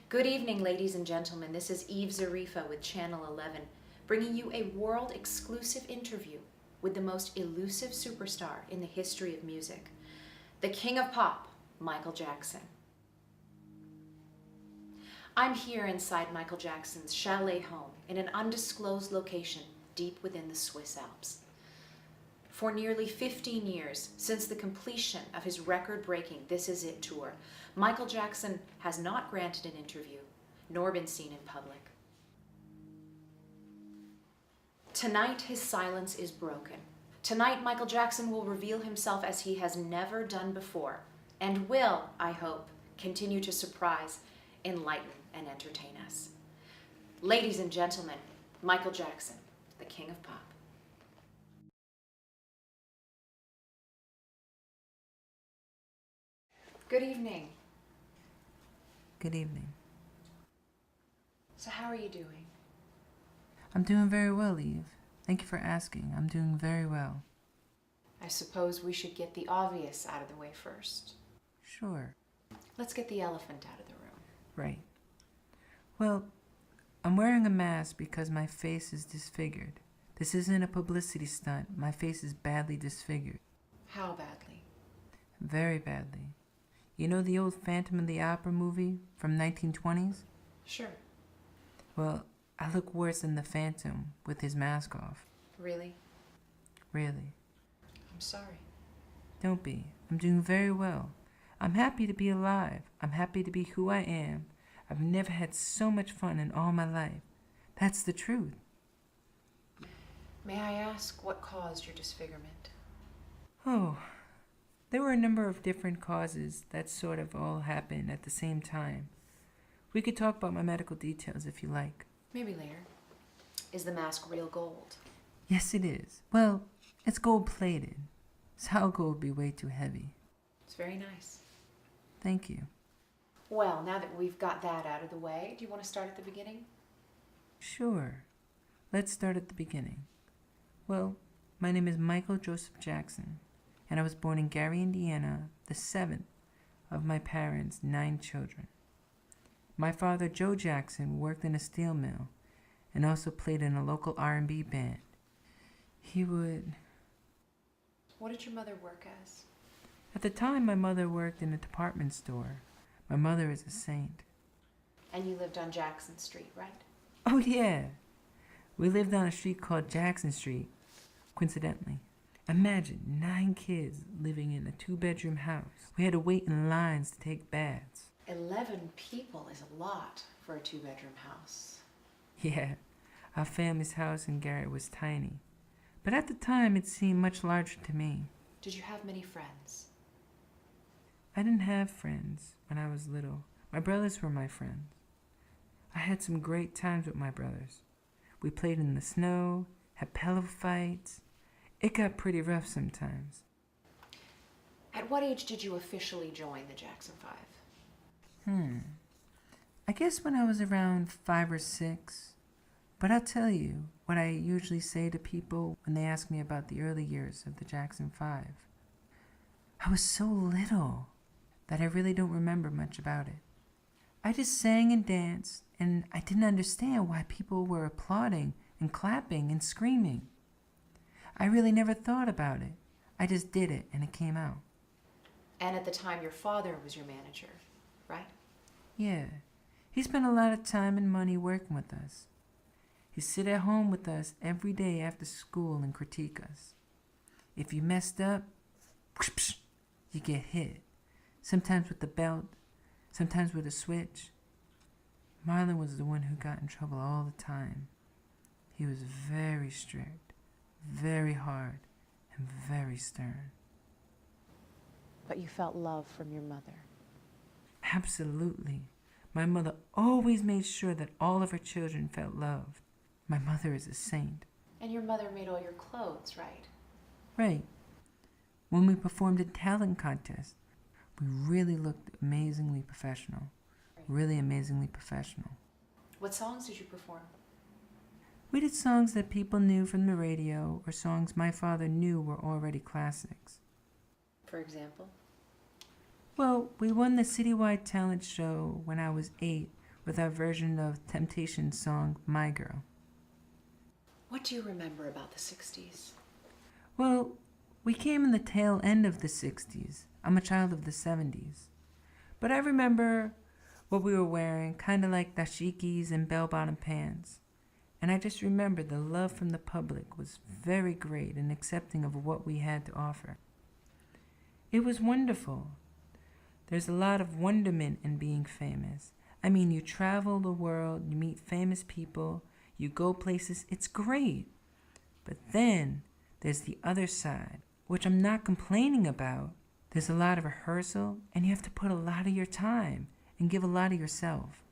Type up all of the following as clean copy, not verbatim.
Good evening, ladies and gentlemen. This is Eve Zarifa with Channel 11, bringing you a world-exclusive interview with the most elusive superstar in the history of music, the King of Pop, Michael Jackson. I'm here inside Michael Jackson's chalet home in an undisclosed location deep within the Swiss Alps. For nearly 15 years, since the completion of his record-breaking This Is It tour, Michael Jackson has not granted an interview, nor been seen in public. Tonight, his silence is broken. Tonight, Michael Jackson will reveal himself as he has never done before, and will, I hope, continue to surprise, enlighten, and entertain us. Ladies and gentlemen, Michael Jackson, the King of Pop. Good evening. Good evening. So how are you doing? I'm doing very well, Eve. Thank you for asking. I'm doing very well. I suppose we should get the obvious out of the way first. Sure. Let's get the elephant out of the room. Right. Well, I'm wearing a mask because my face is disfigured. This isn't a publicity stunt. My face is badly disfigured. How badly? Very badly. You know the old Phantom of the Opera movie from 1920s? Sure. Well, I look worse than the Phantom with his mask off. Really? Really. I'm sorry. Don't be. I'm doing very well. I'm happy to be alive. I'm happy to be who I am. I've never had so much fun in all my life. That's the truth. May I ask what caused your disfigurement? Oh, there were a number of different causes that sort of all happened at the same time. We could talk about my medical details if you like. Maybe later. Is the mask real gold? Yes, it is. Well, it's gold-plated. Solid gold would be way too heavy. It's very nice. Thank you. Well, now that we've got that out of the way, do you want to start at the beginning? Sure. Let's start at the beginning. Well, my name is Michael Joseph Jackson, and I was born in Gary, Indiana, the 7th of my parents' 9 children. My father, Joe Jackson, worked in a steel mill and also played in a local R&B band. He would... What did your mother work as? At the time, my mother worked in a department store. My mother is a saint. And you lived on Jackson Street, right? Oh, yeah. We lived on a street called Jackson Street, coincidentally. Imagine 9 kids living in a 2-bedroom house. We had to wait in lines to take baths. 11 people is a lot for a 2-bedroom house. Yeah, our family's house in Gary was tiny. But at the time, it seemed much larger to me. Did you have many friends? I didn't have friends when I was little. My brothers were my friends. I had some great times with my brothers. We played in the snow, had pillow fights. It got pretty rough sometimes. At what age did you officially join the Jackson 5? I guess when I was around 5 or 6. But I'll tell you what I usually say to people when they ask me about the early years of the Jackson 5. I was so little that I really don't remember much about it. I just sang and danced, and I didn't understand why people were applauding and clapping and screaming. I really never thought about it. I just did it, and it came out. And at the time, your father was your manager, right? Yeah. He spent a lot of time and money working with us. He'd sit at home with us every day after school and critique us. If you messed up, you get hit. Sometimes with the belt, sometimes with a switch. Marlon was the one who got in trouble all the time. He was very strict, very hard, and very stern. But you felt love from your mother. Absolutely. My mother always made sure that all of her children felt loved. My mother is a saint. And your mother made all your clothes, right? Right. When we performed in talent contests, we really looked amazingly professional. Really amazingly professional. What songs did you perform? We did songs that people knew from the radio or songs my father knew were already classics. For example? Well, we won the citywide talent show when I was 8 with our version of Temptation's song, My Girl. What do you remember about the 60s? Well, we came in the tail end of the 60s. I'm a child of the 70s. But I remember what we were wearing, kind of like dashikis and bell-bottom pants. And I just remember the love from the public was very great and accepting of what we had to offer. It was wonderful. There's a lot of wonderment in being famous. I mean, you travel the world, you meet famous people, you go places, it's great. But then there's the other side, which I'm not complaining about. There's a lot of rehearsal, and you have to put a lot of your time and give a lot of yourself.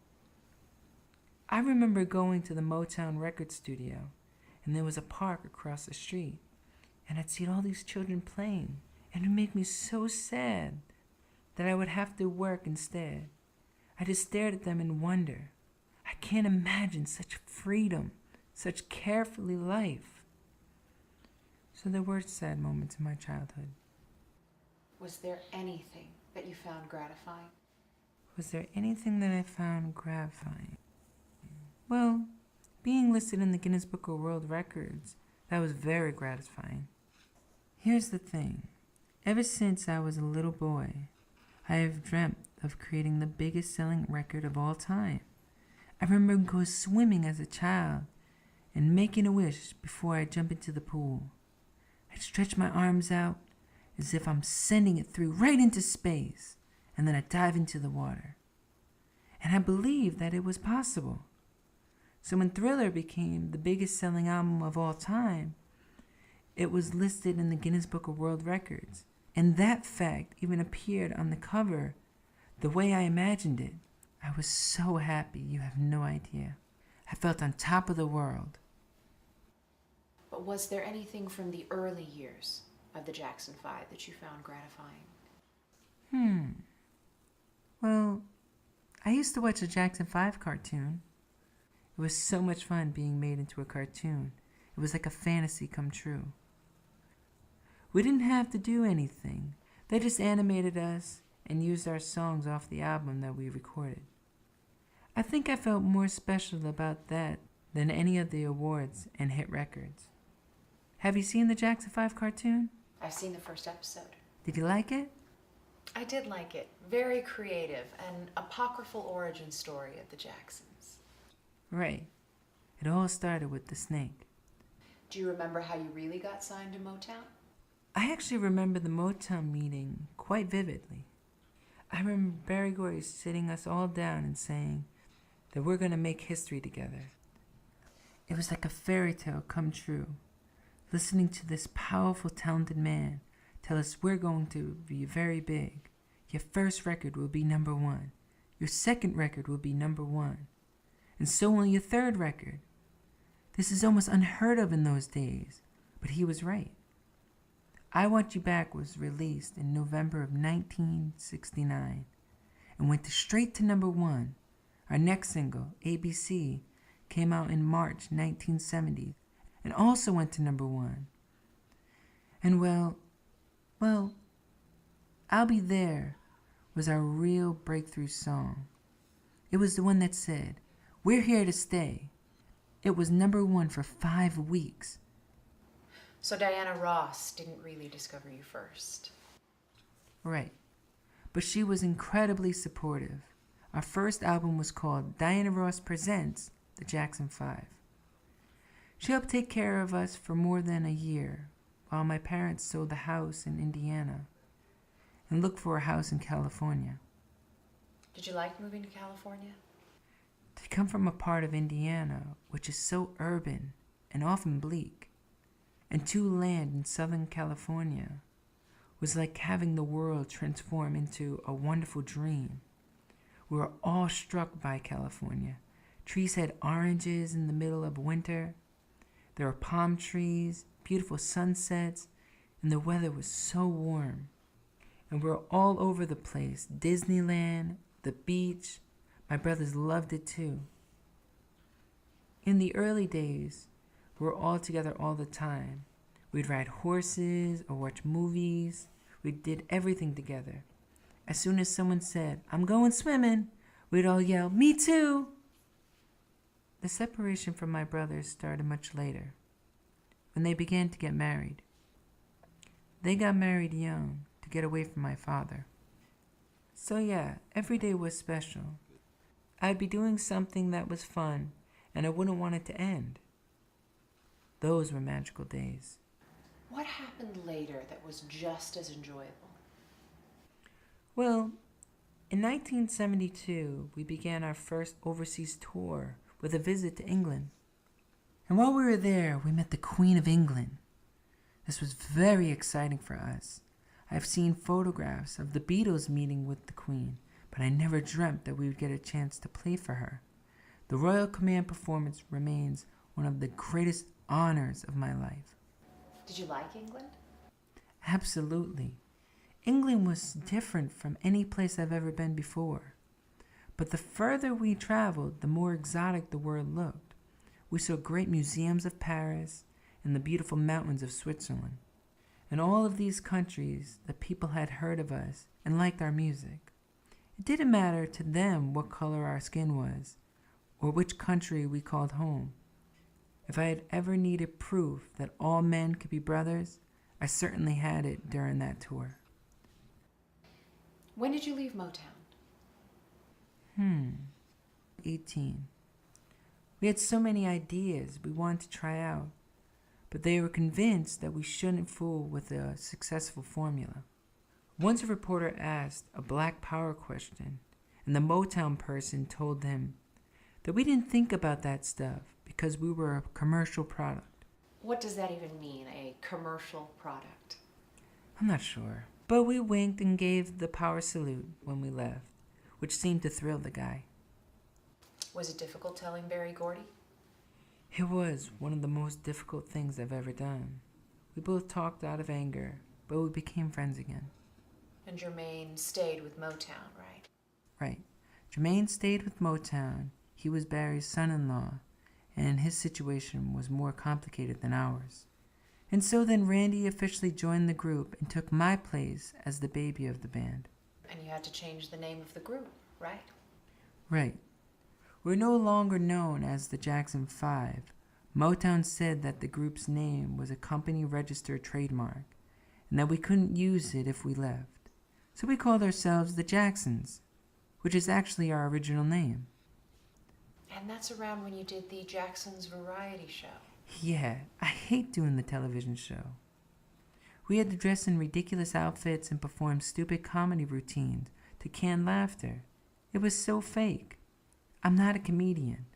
I remember going to the Motown record studio, and there was a park across the street, and I'd see all these children playing, and it would make me so sad that I would have to work instead. I just stared at them in wonder. I can't imagine such freedom, such carefree life. So there were sad moments in my childhood. Was there anything that you found gratifying? Was there anything that I found gratifying? Well, being listed in the Guinness Book of World Records, that was very gratifying. Here's the thing. Ever since I was a little boy, I have dreamt of creating the biggest selling record of all time. I remember going swimming as a child and making a wish before I jump into the pool. I'd stretch my arms out as if I'm sending it through right into space, and then I'd dive into the water. And I believed that it was possible. So when Thriller became the biggest selling album of all time, it was listed in the Guinness Book of World Records. And that fact even appeared on the cover the way I imagined it. I was so happy, you have no idea. I felt on top of the world. But was there anything from the early years of the Jackson 5 that you found gratifying? Well, I used to watch a Jackson 5 cartoon. It was so much fun being made into a cartoon. It was like a fantasy come true. We didn't have to do anything. They just animated us and used our songs off the album that we recorded. I think I felt more special about that than any of the awards and hit records. Have you seen the Jackson 5 cartoon? I've seen the first episode. Did you like it? I did like it. Very creative, an apocryphal origin story of the Jacksons. Right. It all started with the snake. Do you remember how you really got signed to Motown? I actually remember the Motown meeting quite vividly. I remember Barry Gordy sitting us all down and saying that we're going to make history together. It was like a fairy tale come true, listening to this powerful, talented man tell us we're going to be very big. Your first record will be number 1. Your second record will be number 1. And so will your third record. This is almost unheard of in those days, but he was right. I Want You Back was released in November of 1969 and went straight to number 1. Our next single, ABC, came out in March 1970 and also went to number 1. And well, I'll Be There was our real breakthrough song. It was the one that said, "We're here to stay." It was number 1 for 5 weeks. So Diana Ross didn't really discover you first. Right. But she was incredibly supportive. Our first album was called Diana Ross Presents the Jackson 5. She helped take care of us for more than a year while my parents sold the house in Indiana and looked for a house in California. Did you like moving to California? To come from a part of Indiana which is so urban and often bleak, and to land in Southern California was like having the world transform into a wonderful dream. We were all struck by California. Trees had oranges in the middle of winter. There were palm trees, beautiful sunsets, and the weather was so warm. And we were all over the place. Disneyland, the beach. My brothers loved it too. In the early days, we were all together all the time. We'd ride horses or watch movies. We did everything together. As soon as someone said, "I'm going swimming," we'd all yell, "Me too!" The separation from my brothers started much later, when they began to get married. They got married young to get away from my father. So yeah, every day was special. I'd be doing something that was fun, and I wouldn't want it to end. Those were magical days. What happened later that was just as enjoyable? Well, in 1972, we began our first overseas tour with a visit to England. And while we were there, we met the Queen of England. This was very exciting for us. I've seen photographs of the Beatles meeting with the Queen, but I never dreamt that we would get a chance to play for her. The Royal Command performance remains one of the greatest honors of my life. Did you like England? Absolutely. England was different from any place I've ever been before. But the further we traveled, the more exotic the world looked. We saw great museums of Paris and the beautiful mountains of Switzerland. In all of these countries, the people had heard of us and liked our music. It didn't matter to them what color our skin was or which country we called home. If I had ever needed proof that all men could be brothers, I certainly had it during that tour. When did you leave Motown? 18. We had so many ideas we wanted to try out, but they were convinced that we shouldn't fool with a successful formula. Once a reporter asked a Black Power question, and the Motown person told him that we didn't think about that stuff because we were a commercial product. What does that even mean, a commercial product? I'm not sure, but we winked and gave the power salute when we left, which seemed to thrill the guy. Was it difficult telling Berry Gordy? It was one of the most difficult things I've ever done. We both talked out of anger, but we became friends again. And Jermaine stayed with Motown, right? Right. Jermaine stayed with Motown. He was Barry's son-in-law, and his situation was more complicated than ours. And so then Randy officially joined the group and took my place as the baby of the band. And you had to change the name of the group, right? Right. We're no longer known as the Jackson 5. Motown said that the group's name was a company-registered trademark, and that we couldn't use it if we left. So we called ourselves the Jacksons, which is actually our original name. And that's around when you did the Jacksons Variety Show. Yeah, I hate doing the television show. We had to dress in ridiculous outfits and perform stupid comedy routines to can laughter. It was so fake. I'm not a comedian.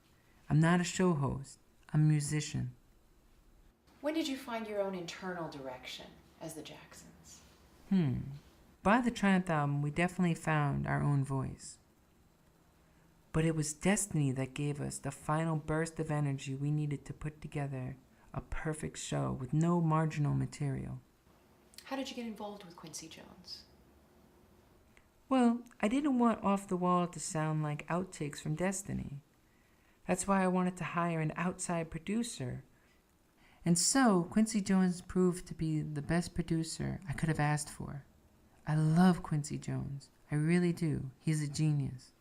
I'm not a show host. I'm a musician. When did you find your own internal direction as the Jacksons? By the Triumph album, we definitely found our own voice. But it was destiny that gave us the final burst of energy we needed to put together a perfect show with no marginal material. How did you get involved with Quincy Jones? Well, I didn't want Off the Wall to sound like outtakes from Destiny. That's why I wanted to hire an outside producer. And so, Quincy Jones proved to be the best producer I could have asked for. I love Quincy Jones. I really do. He's a genius.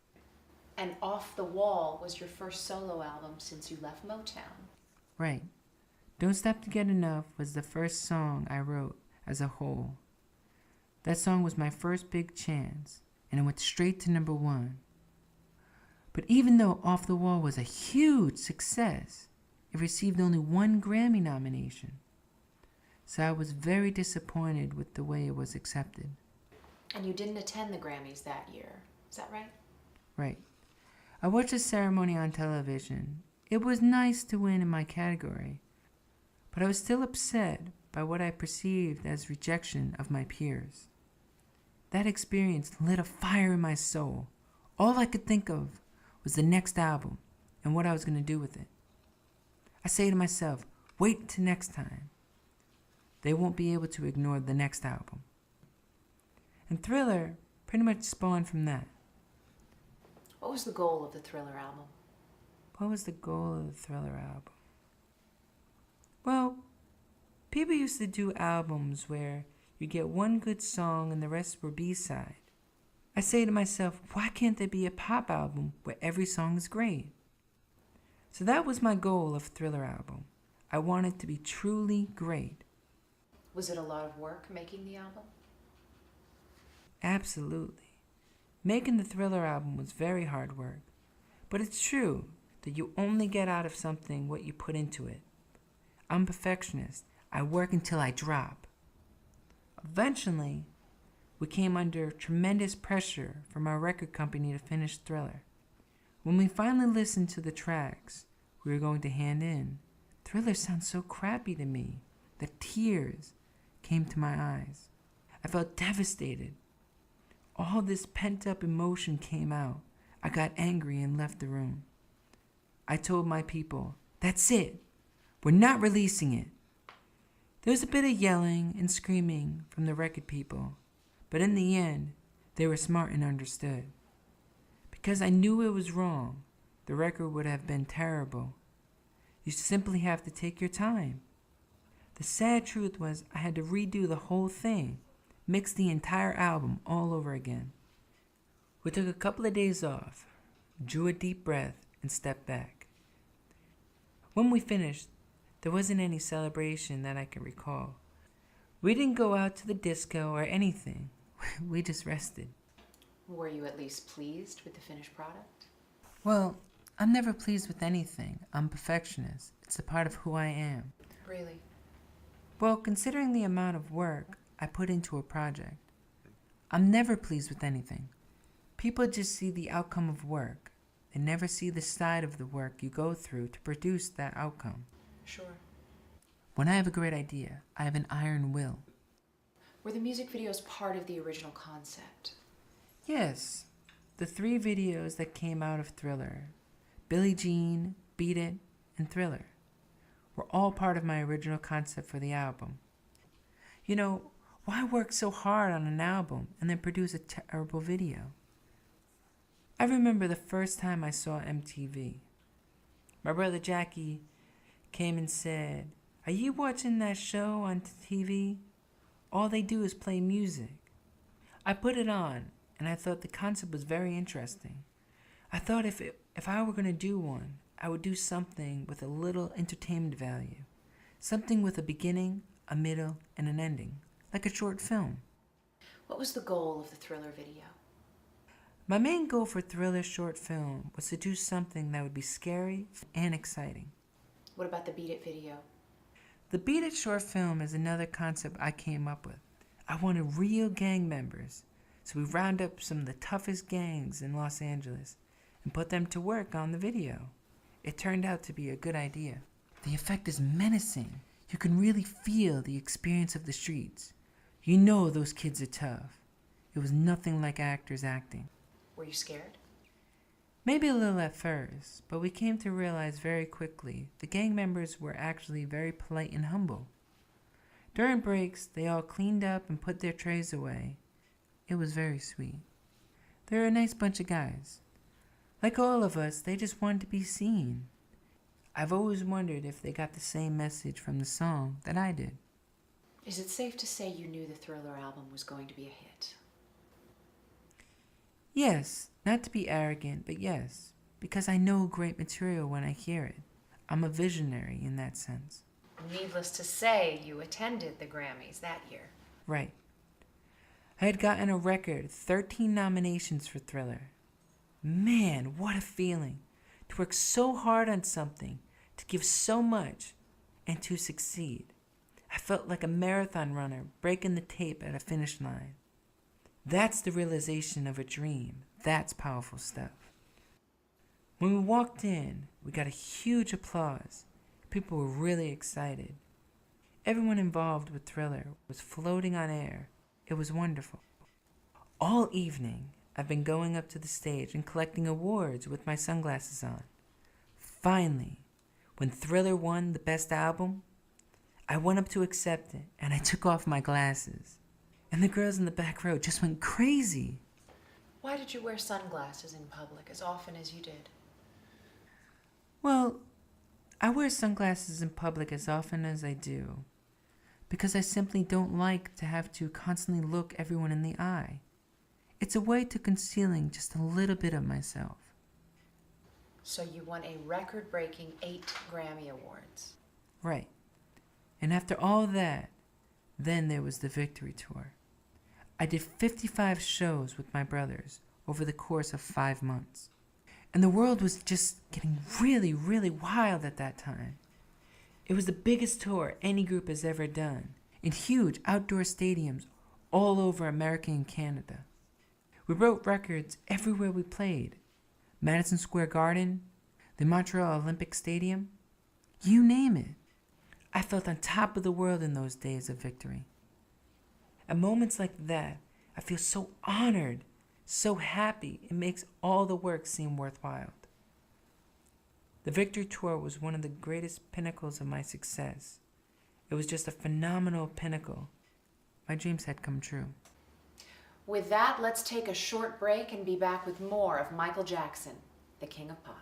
And Off the Wall was your first solo album since you left Motown. Right. Don't Stop to Get Enough was the first song I wrote as a whole. That song was my first big chance, and it went straight to number 1. But even though Off the Wall was a huge success, it received only 1 Grammy nomination. So I was very disappointed with the way it was accepted. And you didn't attend the Grammys that year, is that right? Right. I watched the ceremony on television. It was nice to win in my category, but I was still upset by what I perceived as rejection of my peers. That experience lit a fire in my soul. All I could think of was the next album and what I was going to do with it. I say to myself, wait till next time. They won't be able to ignore the next album. And Thriller pretty much spawned from that. What was the goal of the Thriller album? What was the goal of the Thriller album? Well, people used to do albums where you get one good song and the rest were B-side. I say to myself, why can't there be a pop album where every song is great? So that was my goal of Thriller album. I wanted to be truly great. Was it a lot of work making the album? Absolutely. Making the Thriller album was very hard work. But it's true that you only get out of something what you put into it. I'm a perfectionist. I work until I drop. Eventually, we came under tremendous pressure from our record company to finish Thriller. When we finally listened to the tracks we were going to hand in, Thriller sounds so crappy to me that tears came to my eyes. I felt devastated. All this pent-up emotion came out. I got angry and left the room. I told my people, that's it. We're not releasing it. There was a bit of yelling and screaming from the record people, but in the end, they were smart and understood. Because I knew it was wrong, the record would have been terrible. You simply have to take your time. The sad truth was I had to redo the whole thing, mix the entire album all over again. We took a couple of days off, drew a deep breath, and stepped back. When we finished, there wasn't any celebration that I can recall. We didn't go out to the disco or anything. We just rested. Were you at least pleased with the finished product? Well, I'm never pleased with anything. I'm a perfectionist. It's a part of who I am. Really? Well, considering the amount of work I put into a project, I'm never pleased with anything. People just see the outcome of work. They never see the side of the work you go through to produce that outcome. Sure. When I have a great idea, I have an iron will. Were the music videos part of the original concept? Yes, the 3 videos that came out of Thriller, Billie Jean, Beat It, and Thriller, were all part of my original concept for the album. You know, why work so hard on an album and then produce a terrible video? I remember the first time I saw MTV. My brother Jackie came and said, "Are you watching that show on TV? All they do is play music." I put it on, and I thought the concept was very interesting. I thought if I were going to do one, I would do something with a little entertainment value. Something with a beginning, a middle, and an ending, like a short film. What was the goal of the Thriller video? My main goal for Thriller's short film was to do something that would be scary and exciting. What about the Beat It video? The Beat It short film is another concept I came up with. I wanted real gang members, so we round up some of the toughest gangs in Los Angeles and put them to work on the video. It turned out to be a good idea. The effect is menacing. You can really feel the experience of the streets. You know those kids are tough. It was nothing like actors acting. Were you scared? Maybe a little at first, but we came to realize very quickly the gang members were actually very polite and humble. During breaks, they all cleaned up and put their trays away. It was very sweet. They're a nice bunch of guys. Like all of us, they just wanted to be seen. I've always wondered if they got the same message from the song that I did. Is it safe to say you knew the Thriller album was going to be a hit? Yes, not to be arrogant, but yes, because I know great material when I hear it. I'm a visionary in that sense. Needless to say, you attended the Grammys that year. Right. I had gotten a record 13 nominations for Thriller. Man, what a feeling. To work so hard on something, to give so much, and to succeed. I felt like a marathon runner breaking the tape at a finish line. That's the realization of a dream. That's powerful stuff. When we walked in, we got a huge applause. People were really excited. Everyone involved with Thriller was floating on air. It was wonderful. All evening, I've been going up to the stage and collecting awards with my sunglasses on. Finally, when Thriller won the best album, I went up to accept it and I took off my glasses. And the girls in the back row just went crazy. Why did you wear sunglasses in public as often as you did? Well, I wear sunglasses in public as often as I do because I simply don't like to have to constantly look everyone in the eye. It's a way to concealing just a little bit of myself. So you won a record-breaking 8 Grammy Awards. Right. And after all that, then there was the Victory Tour. I did 55 shows with my brothers over the course of 5 months. And the world was just getting really, really wild at that time. It was the biggest tour any group has ever done, in huge outdoor stadiums all over America and Canada. We broke records everywhere we played. Madison Square Garden, the Montreal Olympic Stadium, you name it. I felt on top of the world in those days of victory. At moments like that, I feel so honored, so happy, it makes all the work seem worthwhile. The Victory Tour was one of the greatest pinnacles of my success. It was just a phenomenal pinnacle. My dreams had come true. With that, let's take a short break and be back with more of Michael Jackson, the King of Pop.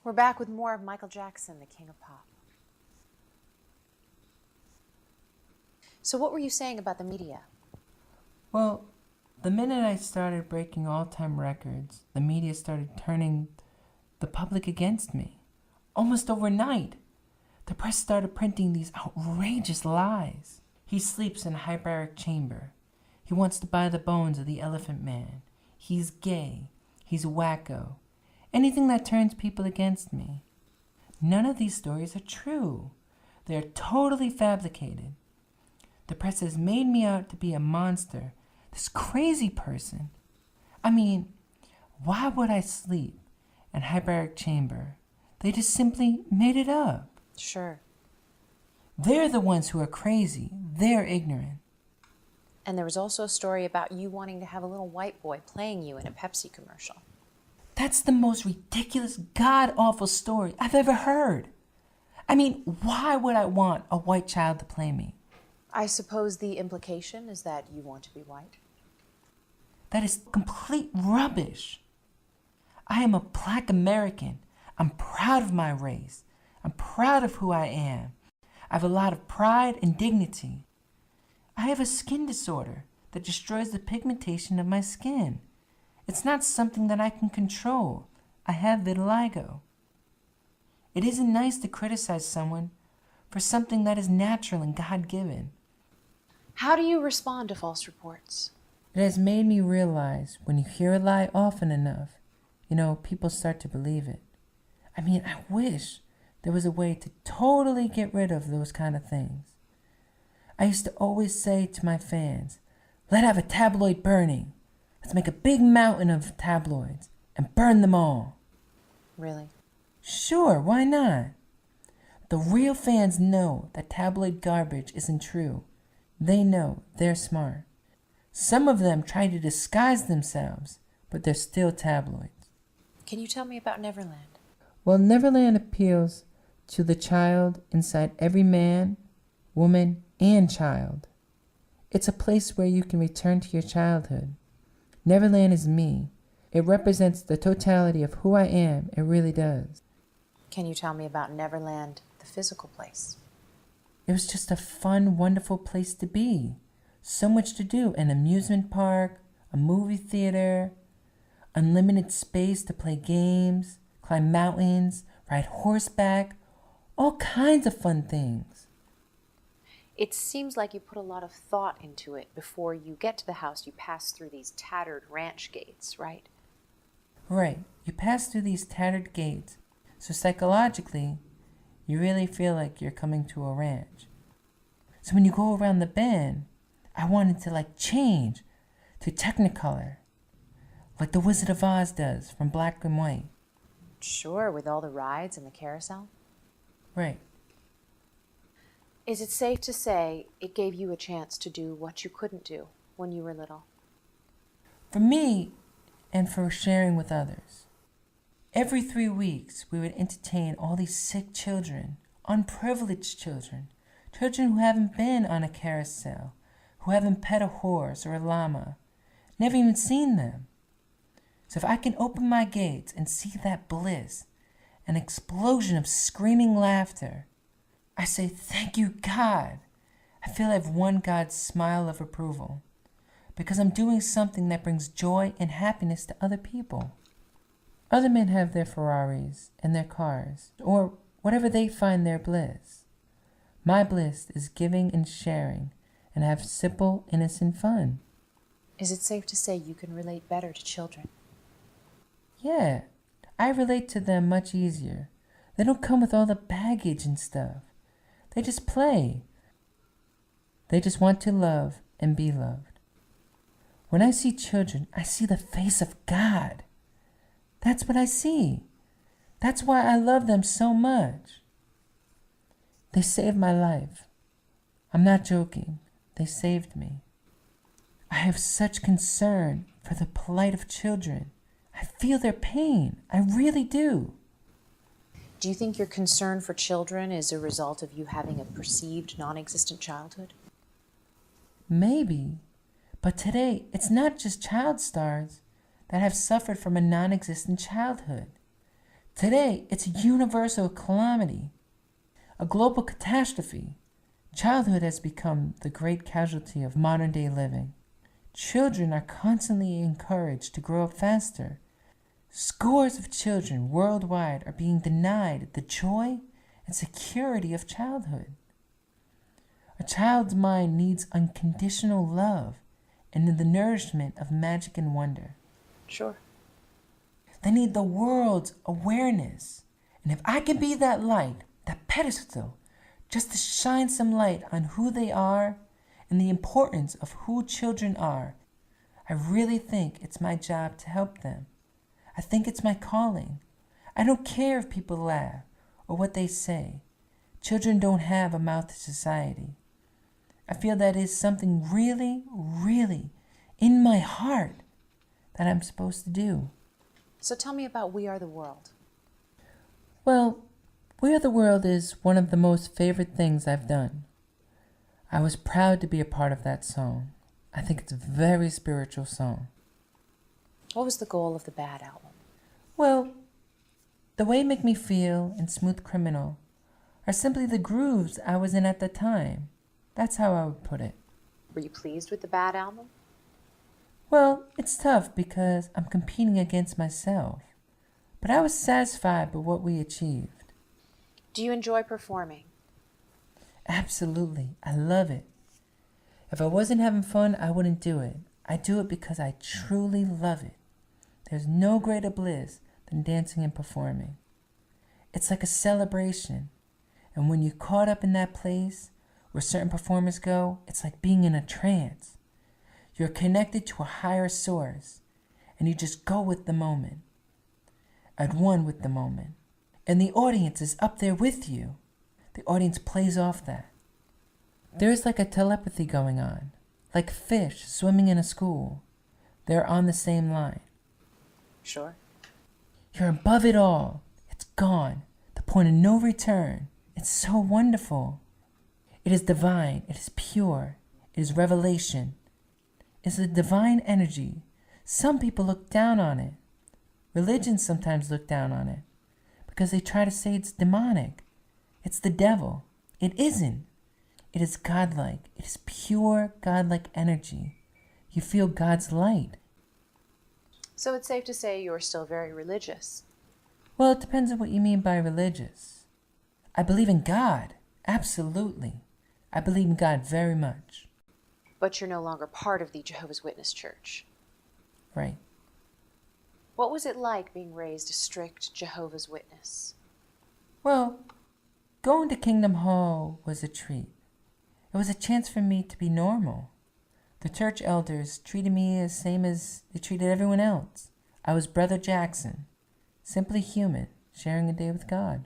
We're back with more of Michael Jackson, the King of Pop. So what were you saying about the media? Well, the minute I started breaking all-time records, the media started turning the public against me. Almost overnight, the press started printing these outrageous lies. He sleeps in a hyperbaric chamber. He wants to buy the bones of the Elephant Man. He's gay. He's wacko. Anything that turns people against me. None of these stories are true. They're totally fabricated. The press has made me out to be a monster, this crazy person. I mean, why would I sleep in a hyperbaric chamber? They just simply made it up. Sure. They're the ones who are crazy. They're ignorant. And there was also a story about you wanting to have a little white boy playing you in a Pepsi commercial. That's the most ridiculous, god-awful story I've ever heard. I mean, why would I want a white child to play me? I suppose the implication is that you want to be white. That is complete rubbish. I am a Black American. I'm proud of my race. I'm proud of who I am. I have a lot of pride and dignity. I have a skin disorder that destroys the pigmentation of my skin. It's not something that I can control. I have vitiligo. It isn't nice to criticize someone for something that is natural and God-given. How do you respond to false reports? It has made me realize when you hear a lie often enough, people start to believe it. I mean, I wish there was a way to totally get rid of those kind of things. I used to always say to my fans, let's have a tabloid burning. Let's make a big mountain of tabloids and burn them all. Really? Sure, why not? The real fans know that tabloid garbage isn't true. They know they're smart. Some of them try to disguise themselves, but they're still tabloids. Can you tell me about Neverland? Well, Neverland appeals to the child inside every man, woman, and child. It's a place where you can return to your childhood. Neverland is me. It represents the totality of who I am. It really does. Can you tell me about Neverland, the physical place? It was just a fun, wonderful place to be. So much to do. An amusement park, a movie theater, unlimited space to play games, climb mountains, ride horseback, all kinds of fun things. It seems like you put a lot of thought into it. Before you get to the house, you pass through these tattered ranch gates, right? Right. You pass through these tattered gates. So psychologically, you really feel like you're coming to a ranch. So when you go around the bend, I wanted to change to Technicolor, like the Wizard of Oz does from black and white. Sure, with all the rides and the carousel. Right. Is it safe to say it gave you a chance to do what you couldn't do when you were little? For me, and for sharing with others. Every 3 weeks, we would entertain all these sick children, unprivileged children, children who haven't been on a carousel, who haven't pet a horse or a llama, never even seen them. So if I can open my gates and see that bliss, an explosion of screaming laughter, I say, thank you, God. I feel I've won God's smile of approval because I'm doing something that brings joy and happiness to other people. Other men have their Ferraris and their cars, or whatever they find their bliss. My bliss is giving and sharing and have simple, innocent fun. Is it safe to say you can relate better to children? Yeah, I relate to them much easier. They don't come with all the baggage and stuff. They just play. They just want to love and be loved. When I see children, I see the face of God. That's what I see. That's why I love them so much. They saved my life. I'm not joking. They saved me. I have such concern for the plight of children. I feel their pain. I really do. Do you think your concern for children is a result of you having a perceived non-existent childhood? Maybe. But today, it's not just child stars that have suffered from a non-existent childhood. Today, it's a universal calamity, a global catastrophe. Childhood has become the great casualty of modern-day living. Children are constantly encouraged to grow up faster. Scores of children worldwide are being denied the joy and security of childhood. A child's mind needs unconditional love and the nourishment of magic and wonder. Sure. They need the world's awareness. And if I can be that light, that pedestal, just to shine some light on who they are and the importance of who children are, I really think it's my job to help them. I think it's my calling. I don't care if people laugh or what they say. Children don't have a mouth to society. I feel that is something really, really in my heart that I'm supposed to do. So tell me about We Are the World. Well, We Are the World is one of the most favorite things I've done. I was proud to be a part of that song. I think it's a very spiritual song. What was the goal of the Bad album? Well, The Way Make Me Feel and Smooth Criminal are simply the grooves I was in at the time. That's how I would put it. Were you pleased with the Bad album? Well, it's tough because I'm competing against myself. But I was satisfied with what we achieved. Do you enjoy performing? Absolutely. I love it. If I wasn't having fun, I wouldn't do it. I do it because I truly love it. There's no greater bliss than dancing and performing. It's like a celebration. And when you're caught up in that place where certain performers go, it's like being in a trance. You're connected to a higher source, and you just go with the moment, at one with the moment. And the audience is up there with you. The audience plays off that. There's like a telepathy going on, like fish swimming in a school. They're on the same line. Sure. You're above it all. It's gone. The point of no return. It's so wonderful. It is divine. It is pure. It is revelation. It's a divine energy. Some people look down on it. Religions sometimes look down on it because they try to say it's demonic. It's the devil. It isn't. It is godlike. It is pure godlike energy. You feel God's light. So it's safe to say you're still very religious. Well, it depends on what you mean by religious. I believe in God. Absolutely. I believe in God very much. But you're no longer part of the Jehovah's Witness Church. Right. What was it like being raised a strict Jehovah's Witness? Well, going to Kingdom Hall was a treat. It was a chance for me to be normal. The church elders treated me the same as they treated everyone else. I was Brother Jackson, simply human, sharing a day with God.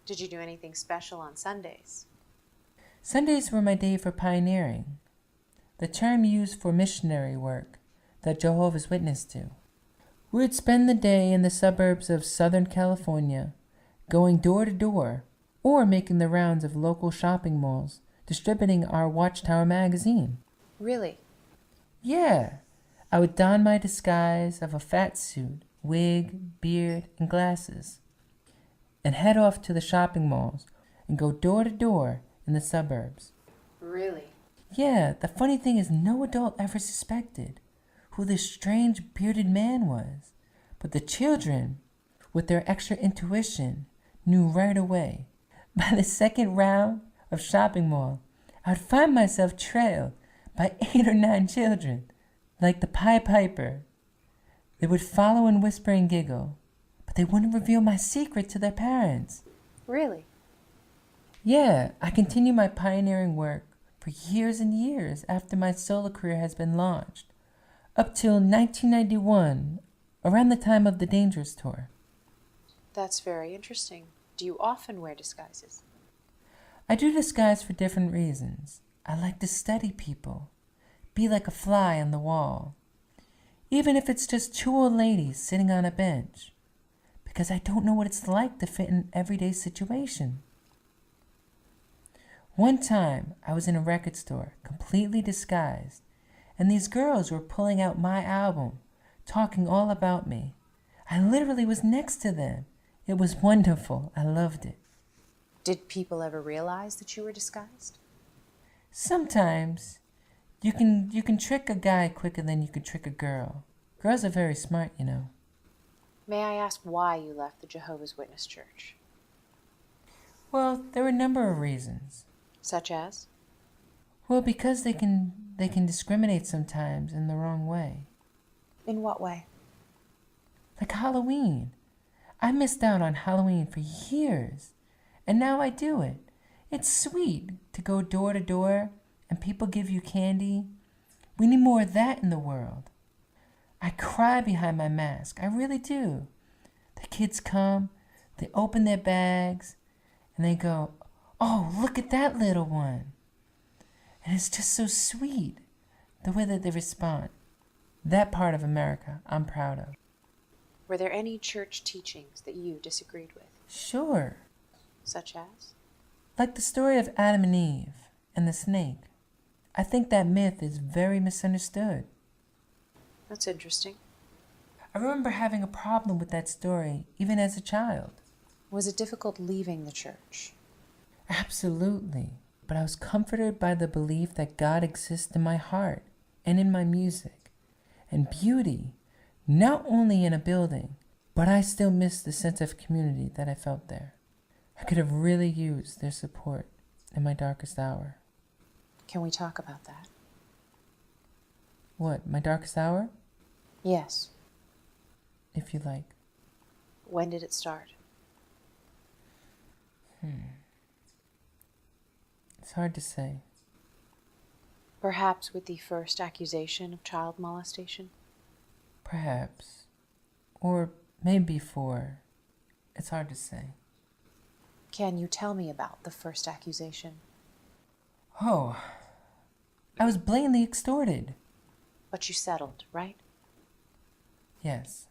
Did you do anything special on Sundays? Sundays were my day for pioneering, the term used for missionary work that Jehovah's Witness do. We would spend the day in the suburbs of Southern California, going door to door, or making the rounds of local shopping malls, distributing our Watchtower magazine. Really? Yeah, I would don my disguise of a fat suit, wig, beard, and glasses, and head off to the shopping malls and go door to door in the suburbs. Really? Yeah, the funny thing is no adult ever suspected who this strange bearded man was, but the children, with their extra intuition, knew right away. By the second round of shopping mall, I would find myself trailed by 8 or 9 children, like the Pied Piper. They would follow and whisper and giggle, but they wouldn't reveal my secret to their parents. Really? Yeah, I continue my pioneering work for years and years after my solo career has been launched, up till 1991, around the time of the Dangerous Tour. That's very interesting. Do you often wear disguises? I do disguise for different reasons. I like to study people, be like a fly on the wall, even if it's just 2 old ladies sitting on a bench, because I don't know what it's like to fit in an everyday situation. One time, I was in a record store, completely disguised, and these girls were pulling out my album, talking all about me. I literally was next to them. It was wonderful. I loved it. Did people ever realize that you were disguised? Sometimes you can trick a guy quicker than you can trick a girl. Girls are very smart, you know. May I ask why you left the Jehovah's Witness Church? Well, there were a number of reasons. Such as? Well, because they can discriminate sometimes in the wrong way. In what way? Like Halloween. I missed out on Halloween for years, and now I do it. It's sweet to go door to door and people give you candy. We need more of that in the world. I cry behind my mask. I really do. The kids come, they open their bags, and they go, "Oh, look at that little one." And it's just so sweet, the way that they respond. That part of America I'm proud of. Were there any church teachings that you disagreed with? Sure. Such as? Like the story of Adam and Eve and the snake. I think that myth is very misunderstood. That's interesting. I remember having a problem with that story, even as a child. Was it difficult leaving the church? Absolutely. But I was comforted by the belief that God exists in my heart and in my music. And beauty, not only in a building, but I still miss the sense of community that I felt there. I could have really used their support in my darkest hour. Can we talk about that? What, my darkest hour? Yes. If you like. When did it start? It's hard to say. Perhaps with the first accusation of child molestation? Perhaps. Or maybe before. It's hard to say. Can you tell me about the first accusation? Oh, I was blatantly extorted. But you settled, right? Yes.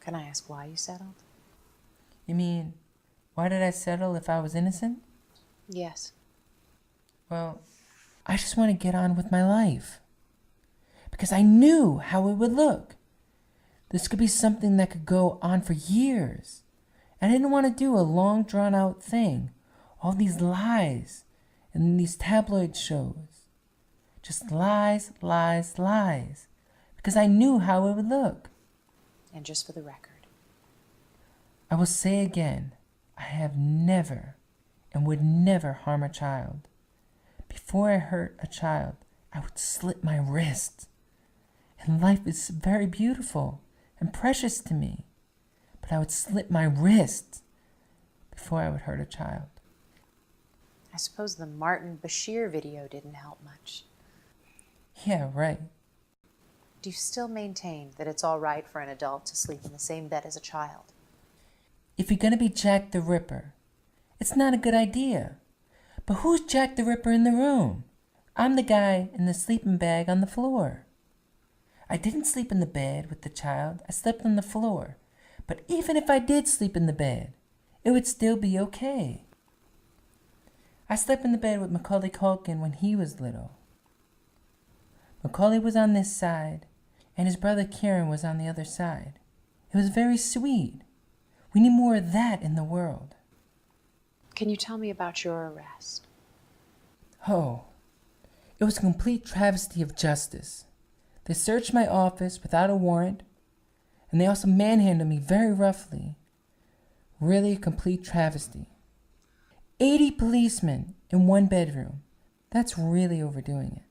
Can I ask why you settled? You mean, why did I settle if I was innocent? Yes. Well, I just want to get on with my life. Because I knew how it would look. This could be something that could go on for years. I didn't want to do a long, drawn-out thing. All these lies and these tabloid shows. Just lies, lies, lies. Because I knew how it would look. And just for the record, I will say again, I have never and would never harm a child. Before I hurt a child, I would slit my wrist. And life is very beautiful and precious to me. But I would slit my wrist before I would hurt a child. I suppose the Martin Bashir video didn't help much. Yeah, right. Do you still maintain that it's all right for an adult to sleep in the same bed as a child? If you're gonna be Jack the Ripper, it's not a good idea. But who's Jack the Ripper in the room? I'm the guy in the sleeping bag on the floor. I didn't sleep in the bed with the child. I slept on the floor. But even if I did sleep in the bed, it would still be okay. I slept in the bed with Macaulay Culkin when he was little. Macaulay was on this side, and his brother Kieran was on the other side. It was very sweet. We need more of that in the world. Can you tell me about your arrest? Oh, it was a complete travesty of justice. They searched my office without a warrant, and they also manhandled me very roughly. Really a complete travesty. 80 policemen in one bedroom. That's really overdoing it.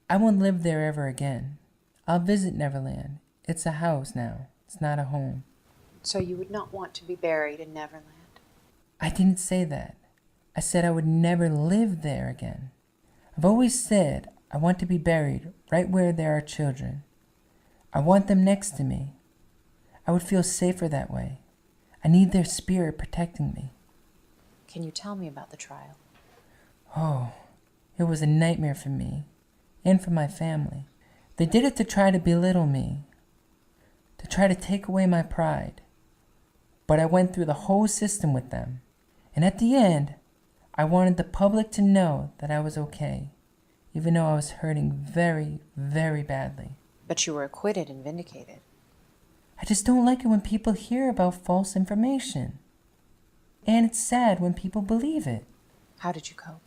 I won't live there ever again. I'll visit Neverland. It's a house now. It's not a home. So you would not want to be buried in Neverland? I didn't say that. I said I would never live there again. I've always said I want to be buried right where there are children. I want them next to me. I would feel safer that way. I need their spirit protecting me. Can you tell me about the trial? Oh, it was a nightmare for me and for my family. They did it to try to belittle me, to try to take away my pride. But I went through the whole system with them. And at the end, I wanted the public to know that I was okay, even though I was hurting very, very badly. But you were acquitted and vindicated. I just don't like it when people hear about false information. And it's sad when people believe it. How did you cope?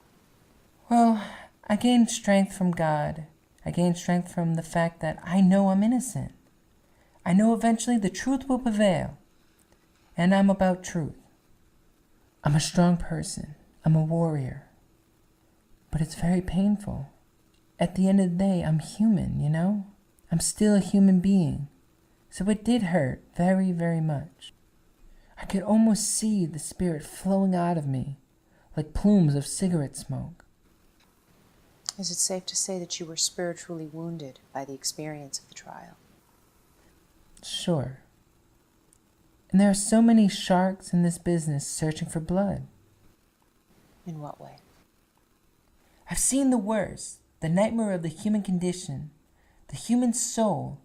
Well, I gained strength from God. I gained strength from the fact that I know I'm innocent. I know eventually the truth will prevail. And I'm about truth. I'm a strong person. I'm a warrior. But it's very painful. At the end of the day, I'm human, you know? I'm still a human being. So it did hurt very, very much. I could almost see the spirit flowing out of me like plumes of cigarette smoke. Is it safe to say that you were spiritually wounded by the experience of the trial? Sure. And there are so many sharks in this business searching for blood. In what way? I've seen the worst, the nightmare of the human condition, the human soul.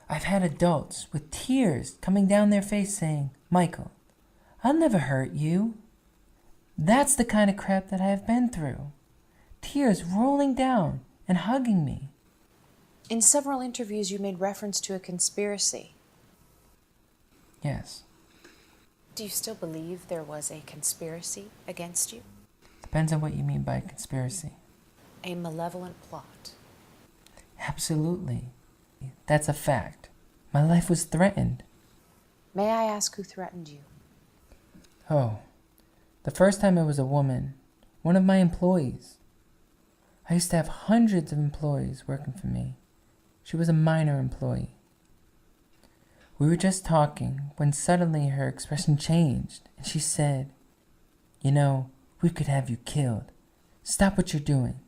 I've had adults with tears coming down their face saying, "Michael, I'll never hurt you." That's the kind of crap that I have been through. Tears rolling down and hugging me. In several interviews, you made reference to a conspiracy. Yes. Do you still believe there was a conspiracy against you? Depends on what you mean by conspiracy. A malevolent plot? Absolutely. That's a fact. My life was threatened. May I ask who threatened you? Oh, the first time it was a woman, one of my employees. I used to have hundreds of employees working for me. She was a minor employee. We were just talking when suddenly her expression changed and she said, "You know, we could have you killed. Stop what you're doing."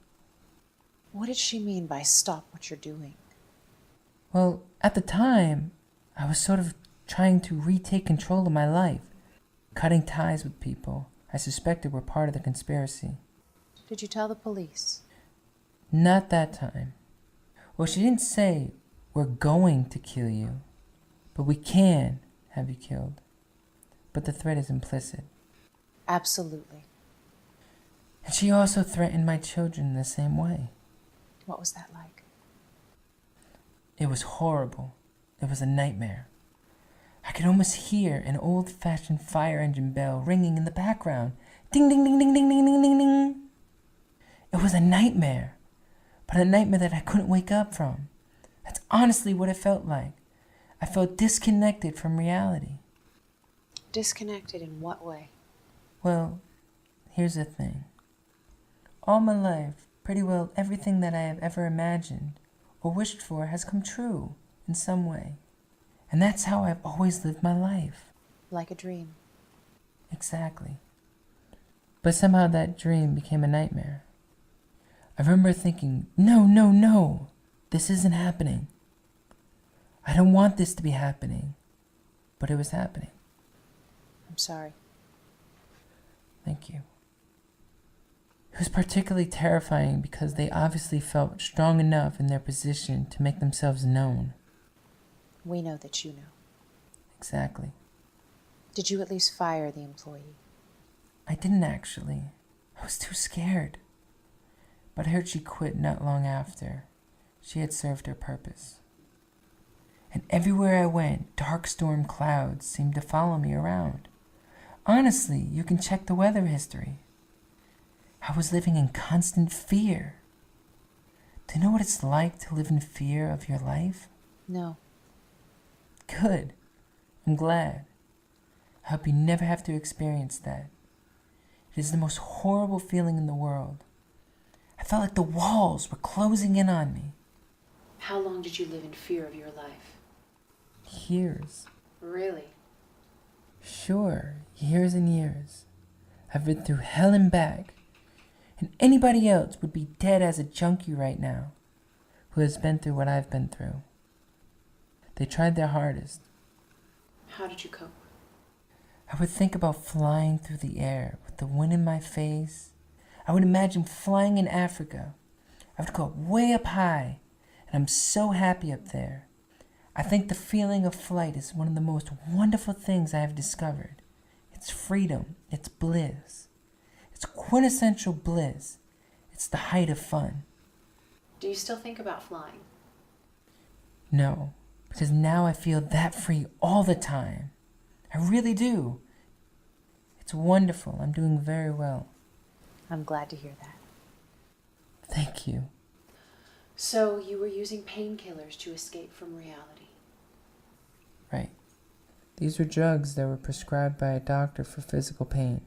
What did she mean by stop what you're doing? Well, at the time, I was sort of trying to retake control of my life, cutting ties with people I suspected were part of the conspiracy. Did you tell the police? Not that time. Well, she didn't say, "We're going to kill you," but "we can have you killed." But the threat is implicit. Absolutely. And she also threatened my children in the same way. What was that like? It was horrible. It was a nightmare. I could almost hear an old-fashioned fire engine bell ringing in the background. Ding, ding, ding, ding, ding, ding, ding, ding, ding. It was a nightmare, but a nightmare that I couldn't wake up from. That's honestly what it felt like. I felt disconnected from reality. Disconnected in what way? Well, here's the thing. All my life, pretty well everything that I have ever imagined or wished for has come true in some way. And that's how I've always lived my life. Like a dream. Exactly. But somehow that dream became a nightmare. I remember thinking, no, no, no, this isn't happening. I don't want this to be happening. But it was happening. I'm sorry. Thank you. It was particularly terrifying because they obviously felt strong enough in their position to make themselves known. We know that you know. Exactly. Did you at least fire the employee? I didn't actually. I was too scared. But I heard she quit not long after. She had served her purpose. And everywhere I went, dark storm clouds seemed to follow me around. Honestly, you can check the weather history. I was living in constant fear. Do you know what it's like to live in fear of your life? No. Good. I'm glad. I hope you never have to experience that. It is the most horrible feeling in the world. I felt like the walls were closing in on me. How long did you live in fear of your life? Years. Really? Sure, years and years. I've been through hell and back. And anybody else would be dead as a junkie right now who has been through what I've been through. They tried their hardest. How did you cope? I would think about flying through the air with the wind in my face. I would imagine flying in Africa. I would go up way up high, and I'm so happy up there. I think the feeling of flight is one of the most wonderful things I have discovered. It's freedom. It's bliss. It's quintessential bliss. It's the height of fun. Do you still think about flying? No, because now I feel that free all the time. I really do. It's wonderful. I'm doing very well. I'm glad to hear that. Thank you. So you were using painkillers to escape from reality? Right. These were drugs that were prescribed by a doctor for physical pain.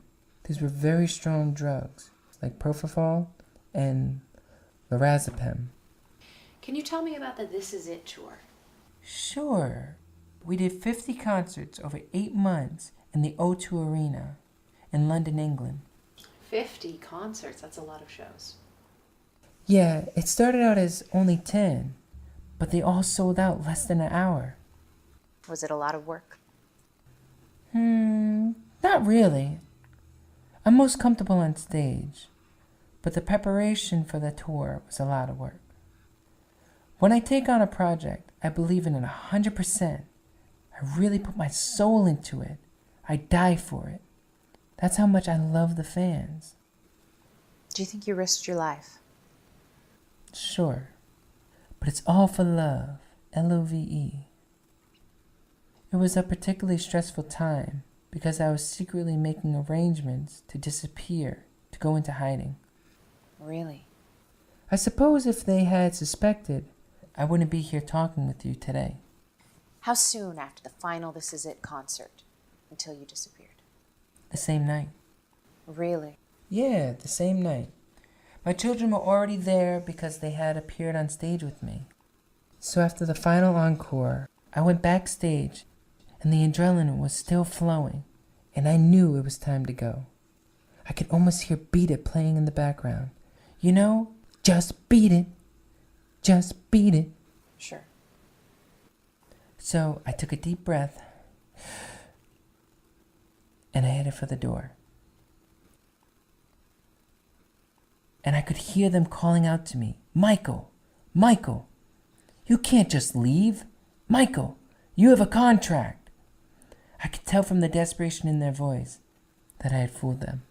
These were very strong drugs, like propofol and lorazepam. Can you tell me about the This Is It tour? Sure. We did 50 concerts over 8 months in the O2 Arena in London, England. 50 concerts, that's a lot of shows. Yeah, it started out as only 10, but they all sold out less than an hour. Was it a lot of work? Not really. I'm most comfortable on stage, but the preparation for the tour was a lot of work. When I take on a project, I believe in it 100%. I really put my soul into it. I die for it. That's how much I love the fans. Do you think you risked your life? Sure, but it's all for love, Love. It was a particularly stressful time because I was secretly making arrangements to disappear, to go into hiding. Really? I suppose if they had suspected, I wouldn't be here talking with you today. How soon after the final This Is It concert until you disappeared? The same night. Really? Yeah, the same night. My children were already there because they had appeared on stage with me. So after the final encore, I went backstage and the adrenaline was still flowing, and I knew it was time to go. I could almost hear Beat It playing in the background. You know, just beat it. Just beat it. Sure. So I took a deep breath and I headed for the door. And I could hear them calling out to me, Michael, Michael, you can't just leave. Michael, you have a contract. I could tell from the desperation in their voice that I had fooled them.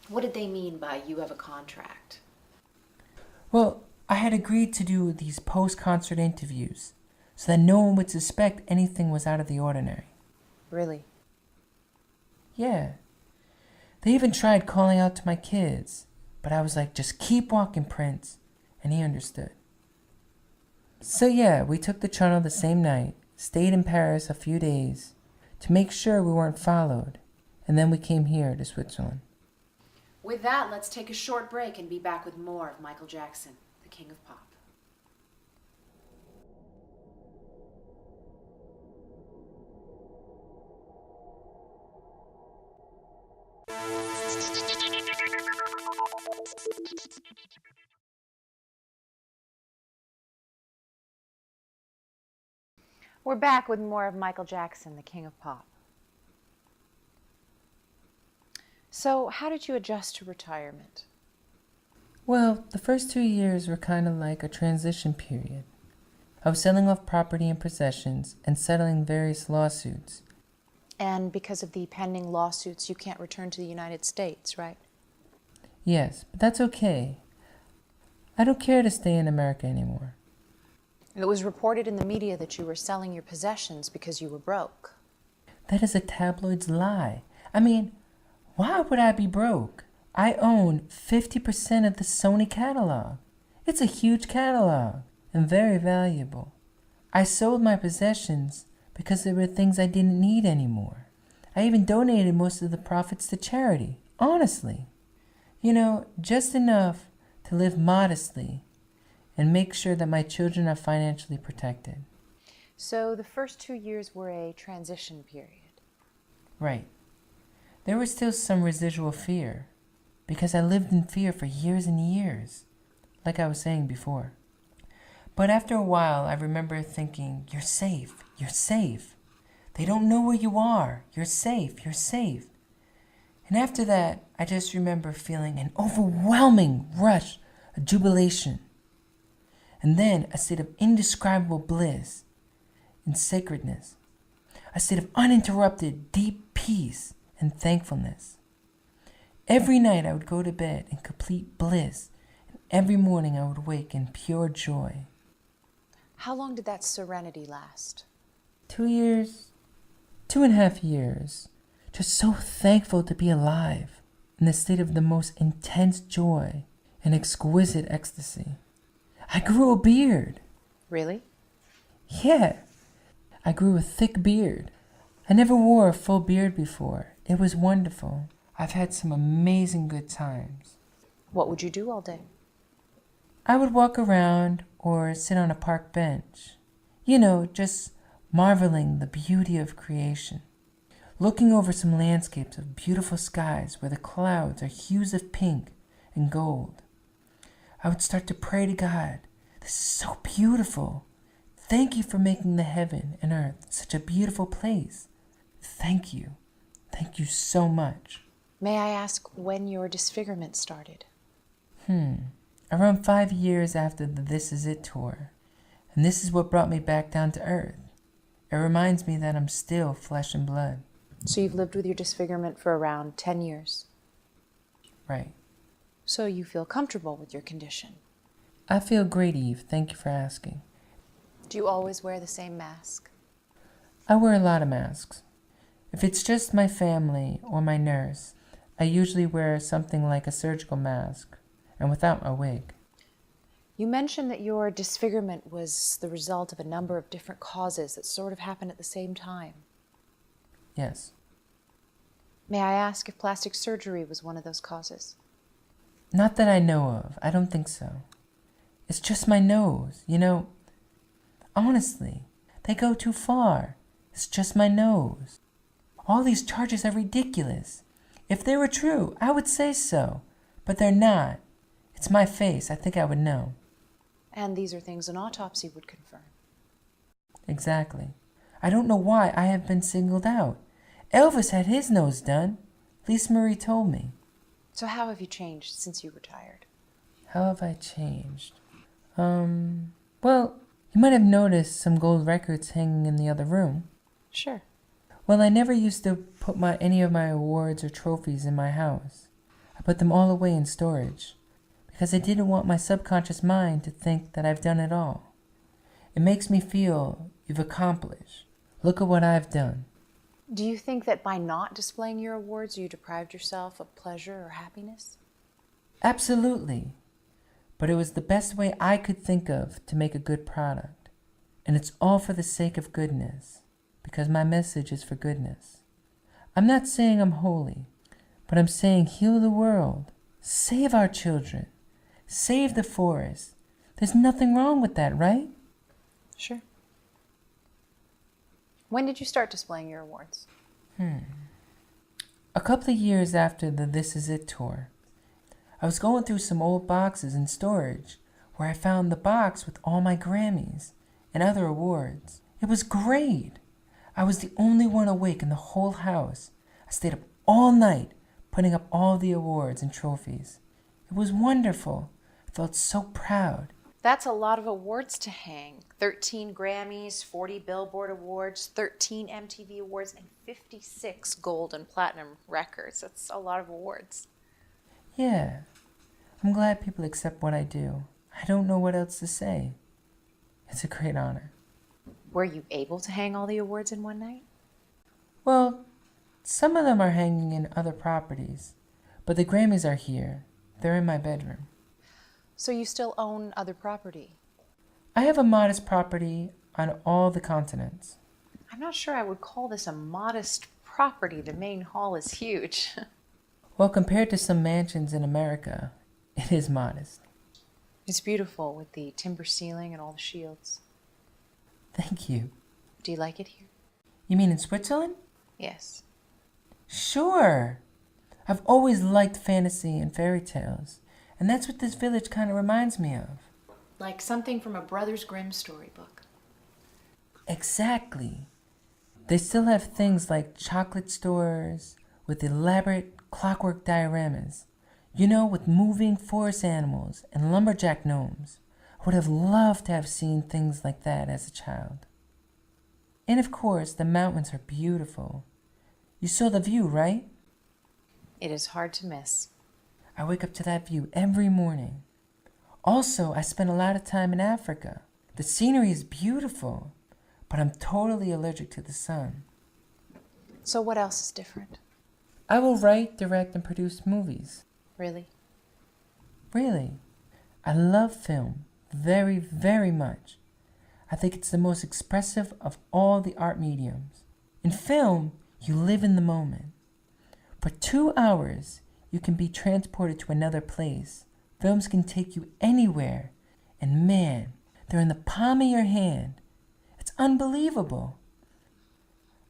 What did they mean by you have a contract? Well, I had agreed to do these post-concert interviews so that no one would suspect anything was out of the ordinary. Really? Yeah. They even tried calling out to my kids, but I was like, just keep walking, Prince, and he understood. So yeah, we took the tunnel the same night, stayed in Paris a few days to make sure we weren't followed, and then we came here to Switzerland. With that, let's take a short break and be back with more of Michael Jackson, the King of Pop. We're back with more of Michael Jackson, the king of pop. So, how did you adjust to retirement? Well, the first 2 years were kind of like a transition period. I was selling off property and possessions and settling various lawsuits. And because of the pending lawsuits, you can't return to the United States, right? Yes, but that's okay. I don't care to stay in America anymore. It was reported in the media that you were selling your possessions because you were broke. That is a tabloid's lie. I mean, why would I be broke? I own 50% of the Sony catalog. It's a huge catalog and very valuable. I sold my possessions because they were things I didn't need anymore. I even donated most of the profits to charity, honestly. You know, just enough to live modestly and make sure that my children are financially protected. So the first 2 years were a transition period. Right. There was still some residual fear, because I lived in fear for years and years, like I was saying before. But after a while, I remember thinking, you're safe, you're safe. They don't know where you are. You're safe, you're safe. And after that, I just remember feeling an overwhelming rush of jubilation. And then a state of indescribable bliss and sacredness. A state of uninterrupted, deep peace and thankfulness. Every night I would go to bed in complete bliss, and every morning I would wake in pure joy. How long did that serenity last? 2 years, 2.5 years, just so thankful to be alive, in the state of the most intense joy and exquisite ecstasy. I grew a beard. Really? Yeah, I grew a thick beard. I never wore a full beard before. It was wonderful. I've had some amazing good times. What would you do all day? I would walk around or sit on a park bench. You know, just marveling the beauty of creation. Looking over some landscapes of beautiful skies where the clouds are hues of pink and gold. I would start to pray to God. This is so beautiful. Thank you for making the heaven and earth such a beautiful place. Thank you. Thank you so much. May I ask when your disfigurement started? Around 5 years after the This Is It tour. And this is what brought me back down to earth. It reminds me that I'm still flesh and blood. So you've lived with your disfigurement for around 10 years. Right. So you feel comfortable with your condition. I feel great, Eve. Thank you for asking. Do you always wear the same mask? I wear a lot of masks. If it's just my family or my nurse, I usually wear something like a surgical mask and without a wig. You mentioned that your disfigurement was the result of a number of different causes that sort of happened at the same time. Yes. May I ask if plastic surgery was one of those causes? Not that I know of. I don't think so. It's just my nose, you know. Honestly, they go too far. It's just my nose. All these charges are ridiculous. If they were true, I would say so. But they're not. It's my face. I think I would know. And these are things an autopsy would confirm. Exactly. I don't know why I have been singled out. Elvis had his nose done. Lisa Marie told me. So how have you changed since you retired? How have I changed? Well, you might have noticed some gold records hanging in the other room. Sure. Well, I never used to put any of my awards or trophies in my house. I put them all away in storage because I didn't want my subconscious mind to think that I've done it all. It makes me feel you've accomplished. Look at what I've done. Do you think that by not displaying your awards, you deprived yourself of pleasure or happiness? Absolutely. But it was the best way I could think of to make a good product. And it's all for the sake of goodness, because my message is for goodness. I'm not saying I'm holy, but I'm saying heal the world, save our children, save the forest. There's nothing wrong with that, right? Sure. When did you start displaying your awards? A couple of years after the This Is It tour, I was going through some old boxes in storage where I found the box with all my Grammys and other awards. It was great. I was the only one awake in the whole house. I stayed up all night putting up all the awards and trophies. It was wonderful. I felt so proud. That's a lot of awards to hang. 13 Grammys, 40 Billboard Awards, 13 MTV Awards, and 56 gold and platinum records. That's a lot of awards. Yeah, I'm glad people accept what I do. I don't know what else to say. It's a great honor. Were you able to hang all the awards in one night? Well, some of them are hanging in other properties, but the Grammys are here. They're in my bedroom. So you still own other property? I have a modest property on all the continents. I'm not sure I would call this a modest property. The main hall is huge. Well, compared to some mansions in America, it is modest. It's beautiful with the timber ceiling and all the shields. Thank you. Do you like it here? You mean in Switzerland? Yes. Sure. I've always liked fantasy and fairy tales, and that's what this village kind of reminds me of. Like something from a Brothers Grimm storybook. Exactly. They still have things like chocolate stores with elaborate clockwork dioramas, with moving forest animals and lumberjack gnomes. I would have loved to have seen things like that as a child. And of course, the mountains are beautiful. You saw the view, right? It is hard to miss. I wake up to that view every morning. Also, I spend a lot of time in Africa. The scenery is beautiful, but I'm totally allergic to the sun. So what else is different? I will write, direct, and produce movies. Really? Really. I love film very, very much. I think it's the most expressive of all the art mediums. In film, you live in the moment. For 2 hours, you can be transported to another place. Films can take you anywhere. And man, they're in the palm of your hand. It's unbelievable.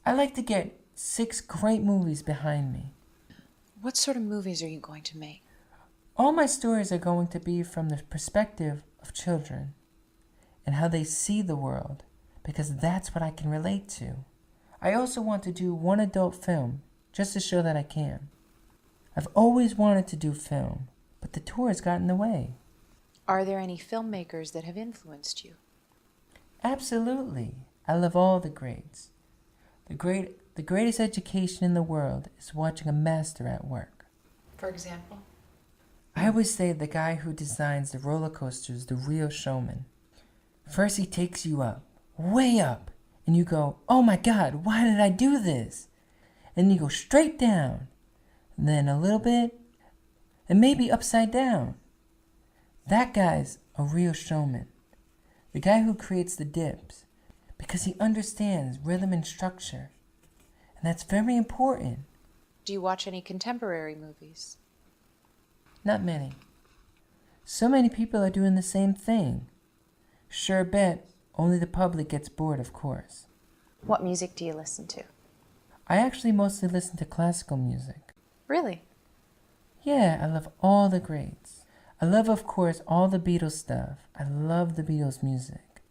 I like to get 6 great movies behind me. What sort of movies are you going to make? All my stories are going to be from the perspective of children and how they see the world, because that's what I can relate to. I also want to do one adult film, just to show that I can. I've always wanted to do film, but the tours got in the way. Are there any filmmakers that have influenced you? Absolutely. I love all the greats. The greatest education in the world is watching a master at work. For example? I always say the guy who designs the roller coaster is the real showman. First he takes you up, way up, and you go, oh my God, why did I do this? And you go straight down, and then a little bit, and maybe upside down. That guy's a real showman. The guy who creates the dips, because he understands rhythm and structure. And that's very important. Do you watch any contemporary movies? Not many. So many people are doing the same thing. Sure bet, only the public gets bored, of course. What music do you listen to? I actually mostly listen to classical music. Really? Yeah, I love all the greats. I love, of course, all the Beatles stuff. I love the Beatles music.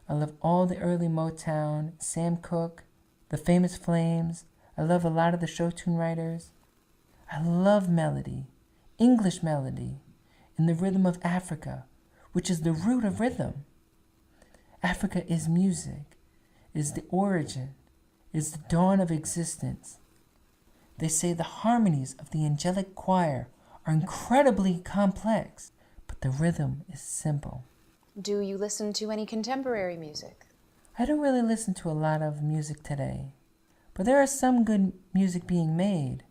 I love all the early Motown, Sam Cooke, the Famous Flames. I love a lot of the show tune writers. I love melody, English melody, and the rhythm of Africa, which is the root of rhythm. Africa is music, is the origin, is the dawn of existence. They say the harmonies of the angelic choir are incredibly complex, but the rhythm is simple. Do you listen to any contemporary music? I don't really listen to a lot of music today, but there are some good music being made.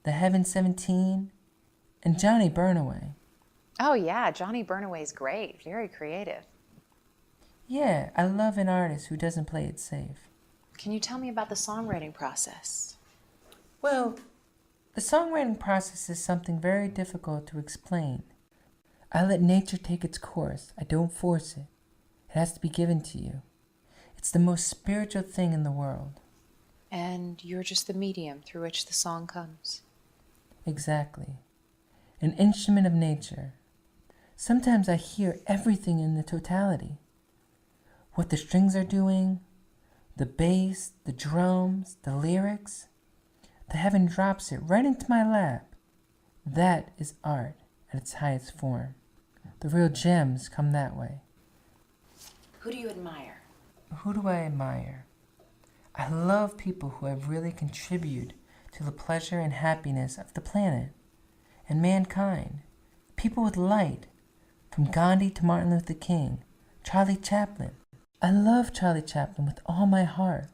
The Heaven 17 and Johnny Burnaway. Oh yeah, Johnny Burnaway's great. Very creative. Yeah, I love an artist who doesn't play it safe. Can you tell me about the songwriting process? Well, the songwriting process is something very difficult to explain. I let nature take its course. I don't force it. It has to be given to you. It's the most spiritual thing in the world. And you're just the medium through which the song comes. Exactly. An instrument of nature. Sometimes I hear everything in the totality. what the strings are doing, the bass, the drums, the lyrics. The heaven drops it right into my lap. That is art at its highest form. The real gems come that way. Who do you admire? Who do I admire? I love people who have really contributed to the pleasure and happiness of the planet and mankind. People with light, from Gandhi to Martin Luther King, Charlie Chaplin. I love Charlie Chaplin with all my heart.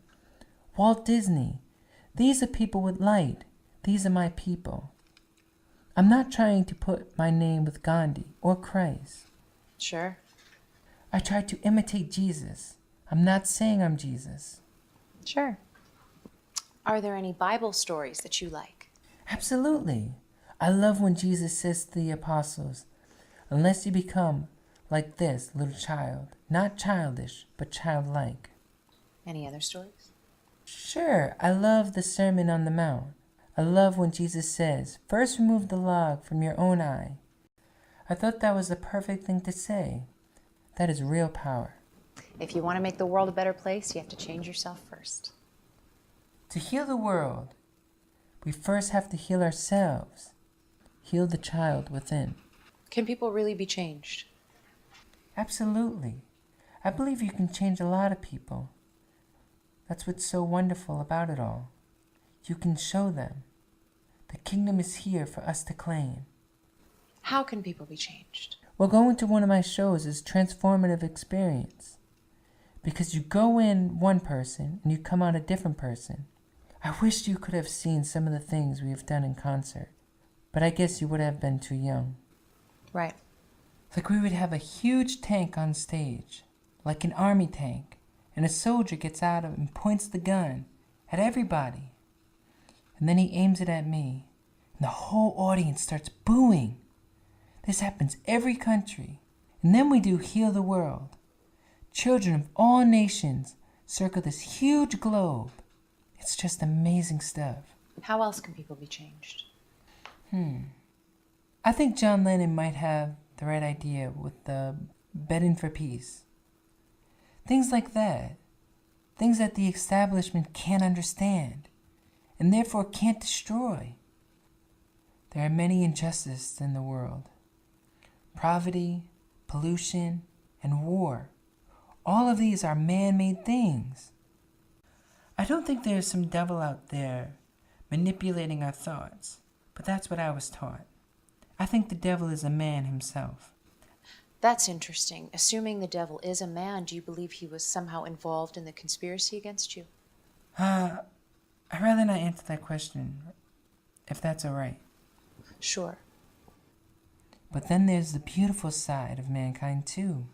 Walt Disney. These are people with light. These are my people. I'm not trying to put my name with Gandhi or Christ. Sure. I try to imitate Jesus. I'm not saying I'm Jesus. Sure. Are there any Bible stories that you like? Absolutely. I love when Jesus says to the apostles, unless you become like this little child, not childish, but childlike. Any other stories? Sure, I love the Sermon on the Mount. I love when Jesus says, first remove the log from your own eye. I thought that was the perfect thing to say. That is real power. If you want to make the world a better place, you have to change yourself first. To heal the world, we first have to heal ourselves. Heal the child within. Can people really be changed? Absolutely. I believe you can change a lot of people. That's what's so wonderful about it all. You can show them. The kingdom is here for us to claim. How can people be changed? Well, going to one of my shows is transformative experience. Because you go in one person and you come out a different person. I wish you could have seen some of the things we have done in concert. But I guess you would have been too young. Right. Like we would have a huge tank on stage, like an army tank, and a soldier gets out of it and points the gun at everybody. And then he aims it at me, and the whole audience starts booing. This happens every country. And then we do Heal the World. Children of all nations circle this huge globe. It's just amazing stuff. How else can people be changed? I think John Lennon might have the right idea with the bedding for peace. Things like that. Things that the establishment can't understand and therefore can't destroy. There are many injustices in the world. Poverty, pollution, and war. All of these are man-made things. I don't think there's some devil out there manipulating our thoughts, but that's what I was taught. I think the devil is a man himself. That's interesting. Assuming the devil is a man, do you believe he was somehow involved in the conspiracy against you? I'd rather not answer that question, if that's all right. Sure. But then there's the beautiful side of mankind too.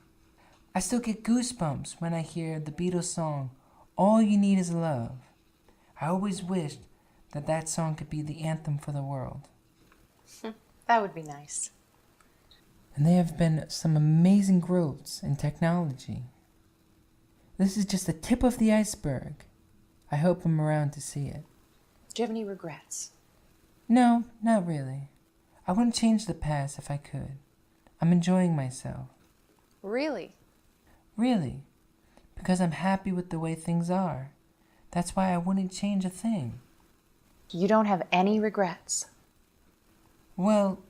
I still get goosebumps when I hear the Beatles song, All You Need Is Love. I always wished that that song could be the anthem for the world. That would be nice. And there have been some amazing growths in technology. This is just the tip of the iceberg. I hope I'm around to see it. Do you have any regrets? No, not really. I wouldn't change the past if I could. I'm enjoying myself. Really? Really. Because I'm happy with the way things are. That's why I wouldn't change a thing. You don't have any regrets? Well,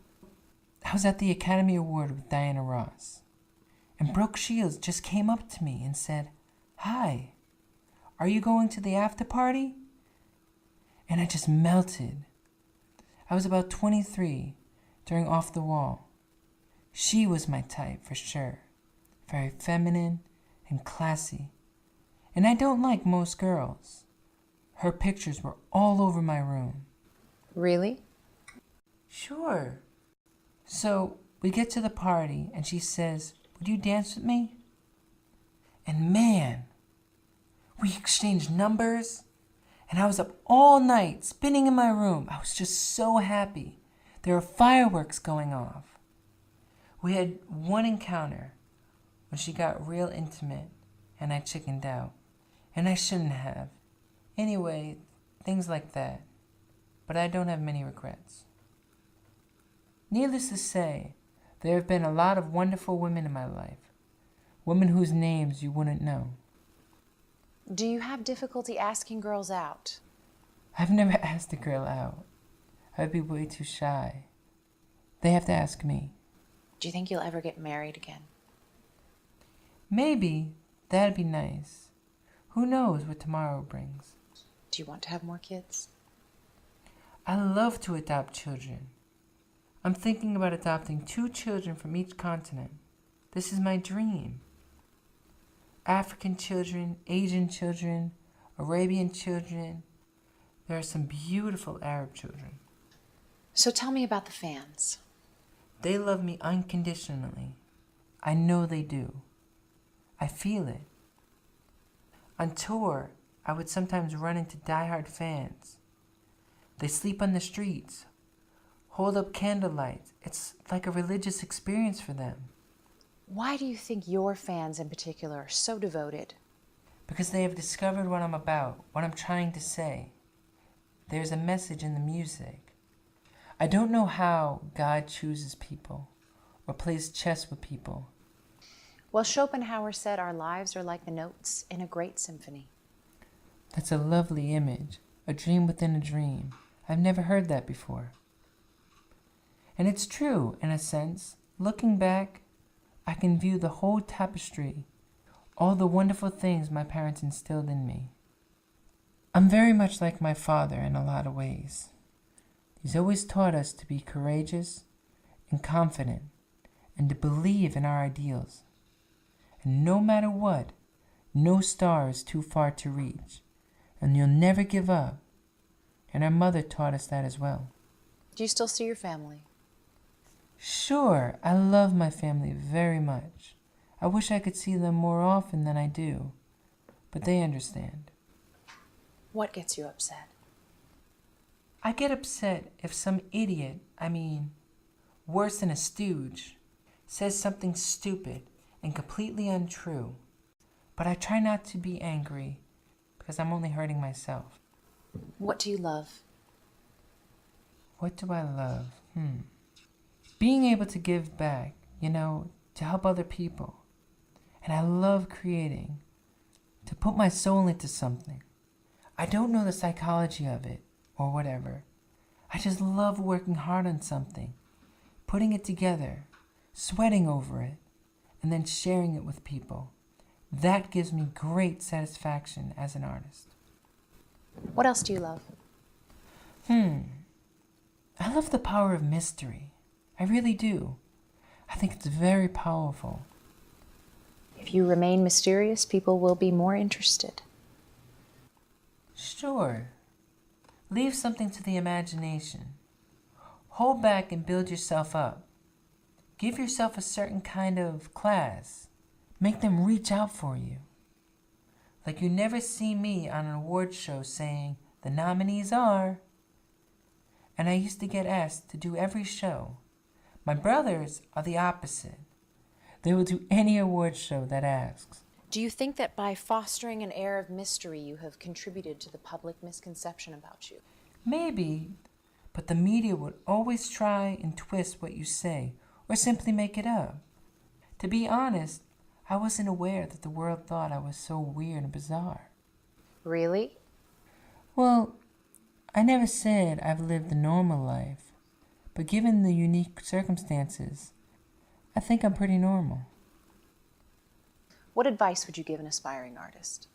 I was at the Academy Award with Diana Ross. And Brooke Shields just came up to me and said, "Hi, are you going to the after party?" And I just melted. I was about 23 during Off the Wall. She was my type for sure. Very feminine and classy. And I don't like most girls. Her pictures were all over my room. Really? Sure. So we get to the party and she says, "Would you dance with me?" And man, we exchanged numbers and I was up all night spinning in my room. I was just so happy. There were fireworks going off. We had one encounter when she got real intimate and I chickened out. And I shouldn't have. Anyway, things like that. But I don't have many regrets. Needless to say, there have been a lot of wonderful women in my life. women whose names you wouldn't know. Do you have difficulty asking girls out? I've never asked a girl out. I'd be way too shy. They have to ask me. Do you think you'll ever get married again? Maybe. That'd be nice. Who knows what tomorrow brings? Do you want to have more kids? I love to adopt children. I'm thinking about adopting 2 children from each continent. This is my dream. African children, Asian children, Arabian children. There are some beautiful Arab children. So tell me about the fans. They love me unconditionally. I know they do. I feel it. On tour, I would sometimes run into diehard fans. They sleep on the streets, hold up candlelight. It's like a religious experience for them. Why do you think your fans in particular are so devoted? Because they have discovered what I'm about, what I'm trying to say. There's a message in the music. I don't know how God chooses people or plays chess with people. Well, Schopenhauer said our lives are like the notes in a great symphony. That's a lovely image, a dream within a dream. I've never heard that before. And it's true, in a sense. Looking back, I can view the whole tapestry, all the wonderful things my parents instilled in me. I'm very much like my father in a lot of ways. He's always taught us to be courageous and confident and to believe in our ideals. And no matter what, no star is too far to reach, and you'll never give up. And our mother taught us that as well. Do you still see your family? Sure, I love my family very much. I wish I could see them more often than I do, but they understand. What gets you upset? I get upset if some idiot, worse than a stooge, says something stupid and completely untrue. But I try not to be angry because I'm only hurting myself. What do you love? What do I love? Being able to give back, to help other people. And I love creating, to put my soul into something. I don't know the psychology of it or whatever. I just love working hard on something, putting it together, sweating over it, and then sharing it with people. That gives me great satisfaction as an artist. What else do you love? I love the power of mystery. I really do. I think it's very powerful. If you remain mysterious, people will be more interested. Sure. Leave something to the imagination. Hold back and build yourself up. Give yourself a certain kind of class. Make them reach out for you. Like you never see me on an award show saying, the nominees are. And I used to get asked to do every show. My brothers are the opposite. They will do any award show that asks. Do you think that by fostering an air of mystery, you have contributed to the public misconception about you? Maybe, but the media would always try and twist what you say or simply make it up. To be honest, I wasn't aware that the world thought I was so weird and bizarre. Really? Well, I never said I've lived a normal life, but given the unique circumstances, I think I'm pretty normal. What advice would you give an aspiring artist?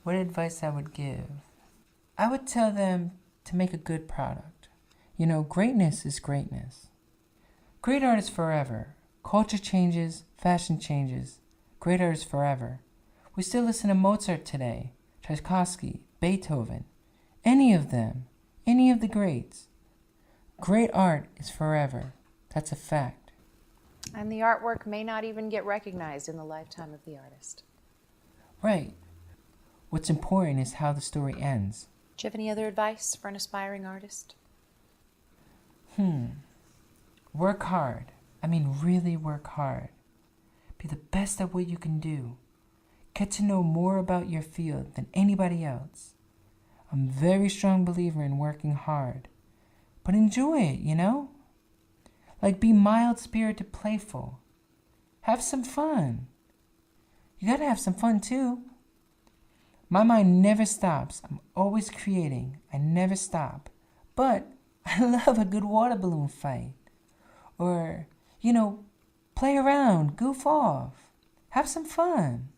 What advice I would give? I would tell them to make a good product. Greatness is greatness. Great art is forever. Culture changes, fashion changes. Great art is forever. We still listen to Mozart today, Tchaikovsky, Beethoven, any of them, any of the greats. Great art is forever. That's a fact. And the artwork may not even get recognized in the lifetime of the artist. Right. What's important is how the story ends. Do you have any other advice for an aspiring artist? Work hard. Really work hard. Be the best at what you can do. Get to know more about your field than anybody else. I'm a very strong believer in working hard. But enjoy it, Like be mild-spirited, playful. Have some fun. You gotta have some fun too. My mind never stops. I'm always creating. I never stop. But I love a good water balloon fight. Or, play around, goof off, have some fun.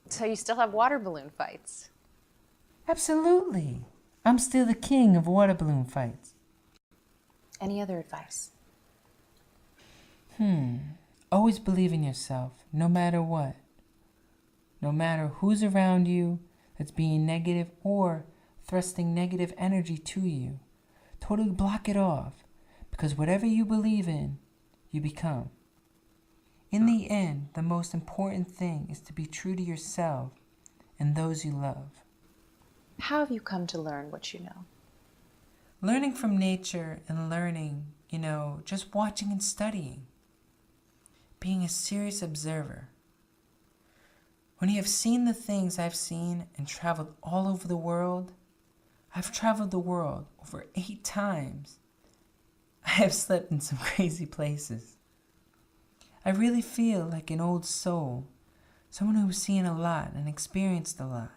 So you still have water balloon fights? Absolutely. I'm still the king of water balloon fights. Any other advice? Always believe in yourself, no matter what. No matter who's around you that's being negative or thrusting negative energy to you. Totally block it off, because whatever you believe in, you become. In the end, the most important thing is to be true to yourself and those you love. How have you come to learn what you know? Learning from nature and learning, just watching and studying. Being a serious observer. When you have seen the things I've seen and traveled all over the world, I've traveled the world over 8 times. I have slept in some crazy places. I really feel like an old soul, someone who's seen a lot and experienced a lot.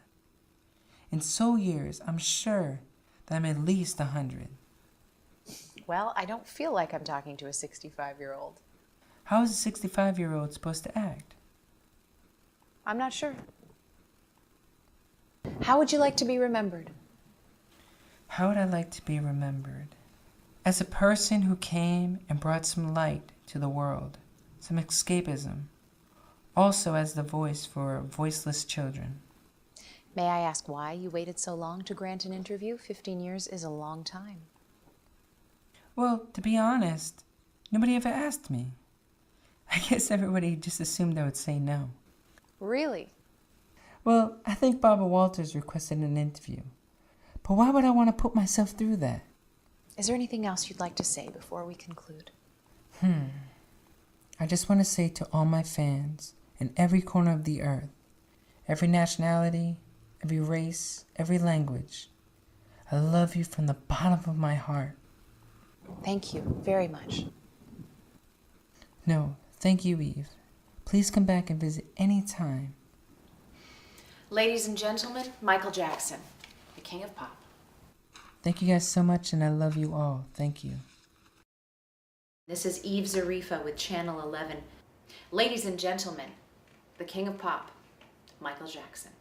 In soul years, I'm sure that I'm at least 100. Well, I don't feel like I'm talking to a 65-year-old. How is a 65-year-old supposed to act? I'm not sure. How would you like to be remembered? How would I like to be remembered? As a person who came and brought some light to the world, some escapism. Also as the voice for voiceless children. May I ask why you waited so long to grant an interview? 15 years is a long time. Well, to be honest, nobody ever asked me. I guess everybody just assumed I would say no. Really? Well, I think Barbara Walters requested an interview. But why would I want to put myself through that? Is there anything else you'd like to say before we conclude? I just want to say to all my fans in every corner of the earth, every nationality, every race, every language, I love you from the bottom of my heart. Thank you very much. No, thank you, Eve. Please come back and visit any time. Ladies and gentlemen, Michael Jackson, the King of Pop. Thank you guys so much, and I love you all. Thank you. This is Eve Zarifa with Channel 11. Ladies and gentlemen, the King of Pop, Michael Jackson.